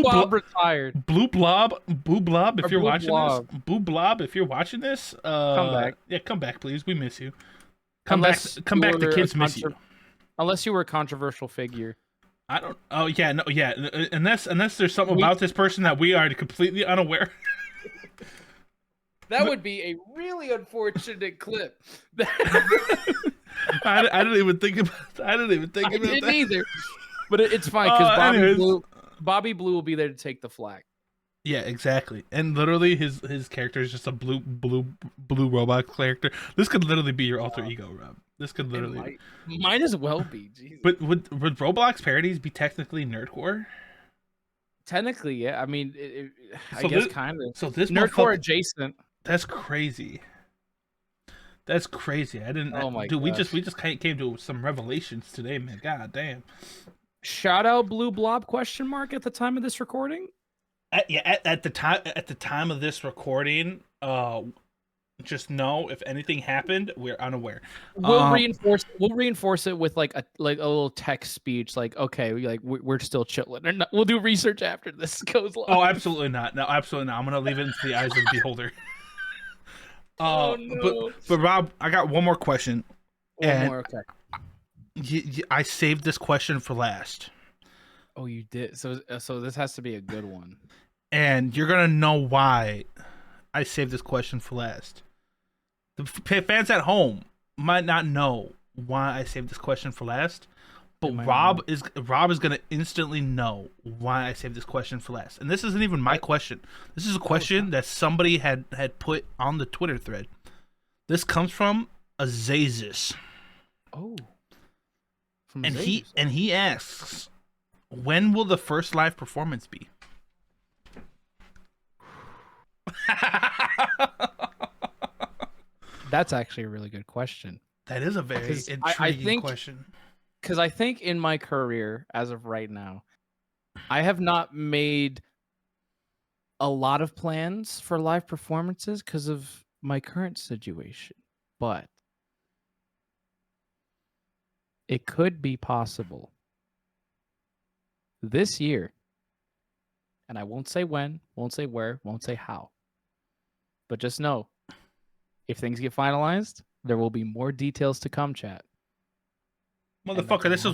Bob retired. Blue Blob, if you're watching this, Blue Blob, if you're watching this, come back. Yeah, come back, please. We miss you. Come back. The kids miss you. Unless you were a controversial figure. I don't. Oh yeah, no, yeah. Unless there's something about this person that we are completely unaware. That would be a really unfortunate clip. I didn't even think about. I didn't either. But it's fine because Bobby Blue will be there to take the flag. Yeah, exactly. And literally, his character is just a blue robot character. This could literally be your alter ego, Rob. This could literally might as well be. Jesus. But would Roblox parodies be technically nerdcore? Technically, yeah. I mean, I guess kind of. So this Nerdcore adjacent. That's crazy. That's crazy. I didn't. Oh my Dude, gosh. we just came to some revelations today, man. God damn. Shout out Blue Blob question mark at the time of this recording. At the time of this recording, just know if anything happened, we're unaware. We'll reinforce it with like a little text speech, like, okay, we're still chilling. We'll do research after this goes live. Oh, absolutely not. No, absolutely not. I'm gonna leave it into the eyes of the beholder. Oh no. But Rob, I got one more question. One more, okay. I saved this question for last. Oh, you did. So this has to be a good one. And you're gonna know why I saved this question for last. The fans at home might not know why I saved this question for last, but Rob is gonna instantly know why I saved this question for last. And this isn't even my question. This is a question that somebody had put on the Twitter thread. This comes from Azazus. Oh. And he asks, when will the first live performance be? That's actually a really good question. That is a very intriguing question. Because I think in my career, as of right now, I have not made a lot of plans for live performances because of my current situation. But it could be possible this year. And I won't say when, won't say where, won't say how. But just know, if things get finalized, there will be more details to come, chat. Motherfucker, this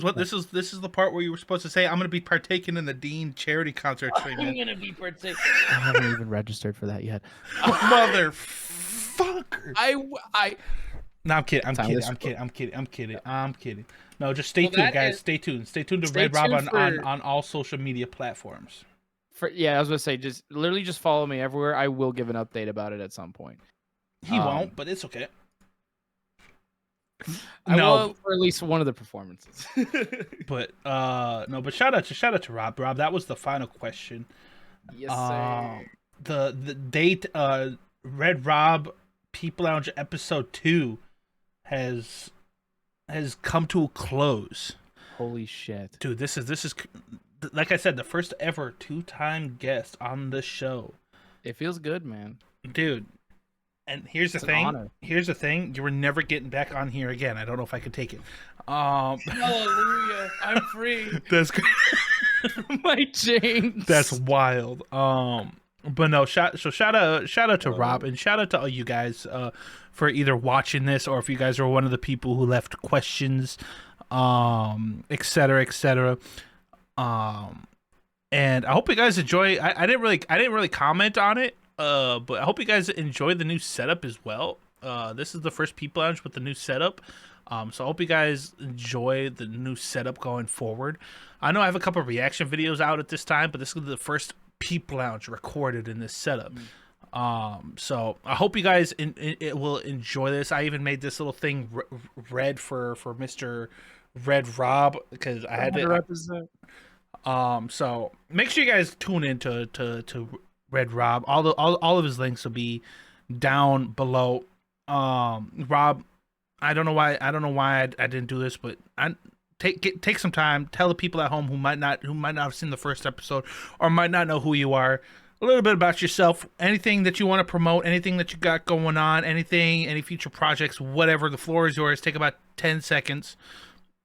is the part where you were supposed to say, I'm gonna be partaking in the Dean charity concert stream. I'm gonna be partaking. I haven't even registered for that yet. Motherfucker. No, I'm kidding. I'm kidding. No, just stay tuned, guys. Stay tuned. Stay tuned to Red Rob on all social media platforms. I was gonna say, just follow me everywhere. I will give an update about it at some point. He won't, but it's okay. I will for at least one of the performances. But shout out to Rob. Rob, that was the final question. Yes, sir. The date, Red Rob Peep Lounge episode 2 has come to a close. Holy shit, dude! This is like I said, the first ever 2-time guest on the show. It feels good, man, dude. And here's the thing. Here's the thing. You were never getting back on here again. I don't know if I could take it. Hallelujah! I'm free. That's good. My chains. That's wild. But no, shout out to Rob, and shout out to all you guys for either watching this, or if you guys are one of the people who left questions, etc. And I hope you guys enjoy. I didn't really comment on it. But I hope you guys enjoy the new setup as well. This is the first Peep Lounge with the new setup. So I hope you guys enjoy the new setup going forward. I know I have a couple of reaction videos out at this time, but this is the first Peep Lounge recorded in this setup. So I hope you guys will enjoy this. I even made this little thing red for Mr. Red Rob because I had to represent. So make sure you guys tune in to Red Rob. All of his links will be down below. Rob, I don't know why I didn't do this, but take some time, tell the people at home who might not have seen the first episode or might not know who you are, a little bit about yourself, anything that you want to promote, anything that you got going on, any future projects, whatever. The floor is yours. Take about 10 seconds.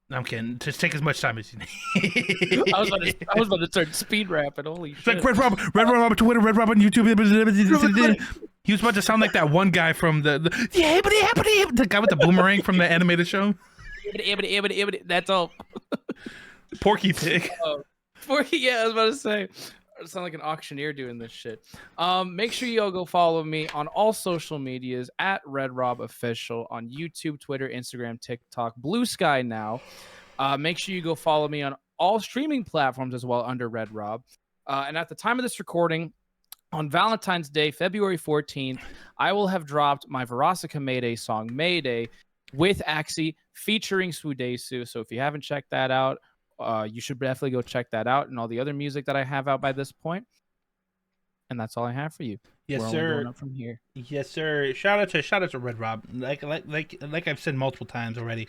No, I'm kidding. Just take as much time as you need. I was about to start speed rapping. Holy shit! It's like Red Rob on Twitter, Red Rob on YouTube. He was about to sound like that one guy from the guy with the boomerang from the animated show. That's all. Porky Pig. Porky, yeah, I was about to say. I sound like an auctioneer doing this shit. Make sure you all go follow me on all social medias at RedRobOfficial on YouTube, Twitter, Instagram, TikTok, Blue Sky now. Make sure you go follow me on all streaming platforms as well under Red Rob. And at the time of this recording, on Valentine's Day, February 14th, I will have dropped my Verosika Mayday song, Mayday, with Axie, featuring Swudesu. So if you haven't checked that out, you should definitely go check that out and all the other music that I have out by this point. And that's all I have for you. Yes, We're only sir. going up from here. Yes, sir. Shout out to Red Rob. Like I've said multiple times already.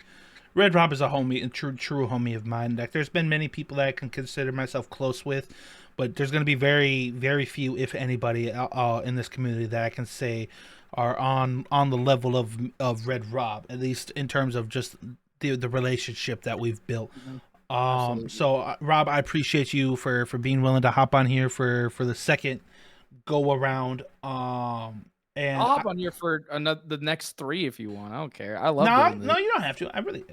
Red Rob is a homie, a true homie of mine. Like, there's been many people that I can consider myself close with, but there's gonna be very few, if anybody, in this community that I can say are on the level of Red Rob, at least in terms of just the relationship that we've built. So Rob, I appreciate you for being willing to hop on here for the second go around. And I'll hop on here for the next 3 if you want. I don't care. I love no, doing this. no, you don't have to. I really.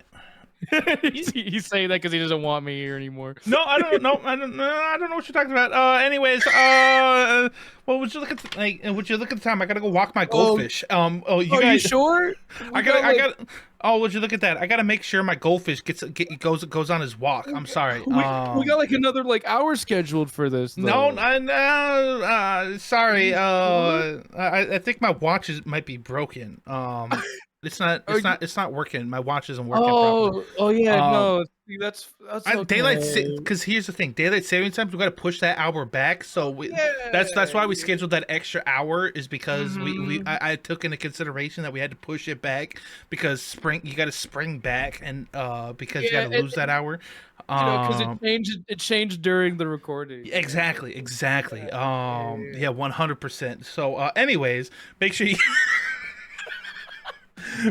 He's saying that because he doesn't want me here anymore. No, I don't know. I don't know what you're talking about. Anyways, well, would you look at the time? I gotta go walk my goldfish. You guys, you sure? I got. Oh, would you look at that? I gotta make sure my goldfish goes on his walk. I'm sorry. We got like another hour scheduled for this. No, Though. sorry. I think my watch might be broken. It's not working. My watch isn't working properly. Oh yeah, no. See, that's okay. Because here's the thing: daylight saving times. We got to push that hour back. So that's why we scheduled that extra hour. Is because I took into consideration that we had to push it back because you got to spring back and because you got to lose that hour. Because it changed during the recording. Exactly. Yeah, 100%. So, anyways, make sure you.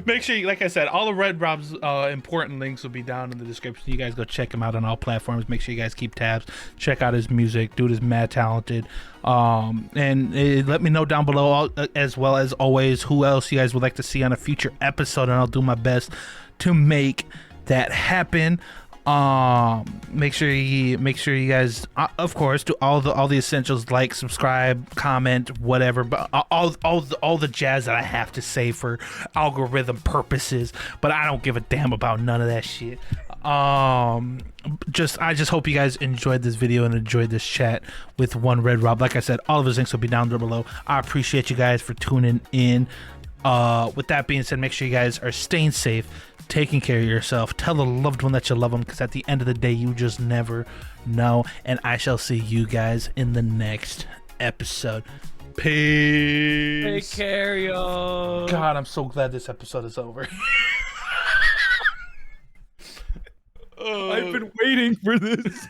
Make sure, like I said, all of Red Rob's important links will be down in the description. You guys go check him out on all platforms. Make sure you guys keep tabs. Check out his music. Dude is mad talented. And let me know down below, as well as always, who else you guys would like to see on a future episode, and I'll do my best to make that happen. Make sure you guys, of course, do all the essentials, like, subscribe, comment, whatever, but all the jazz that I have to say for algorithm purposes, but I don't give a damn about none of that shit. I just hope you guys enjoyed this video and enjoyed this chat with one Red Rob. Like I said, all of his links will be down there below. I appreciate you guys for tuning in. With that being said, make sure you guys are staying safe, taking care of yourself. Tell a loved one that you love them, because at the end of the day, you just never know. And I shall see you guys in the next episode. Peace. Take care, y'all. God, I'm so glad this episode is over. I've been waiting for this.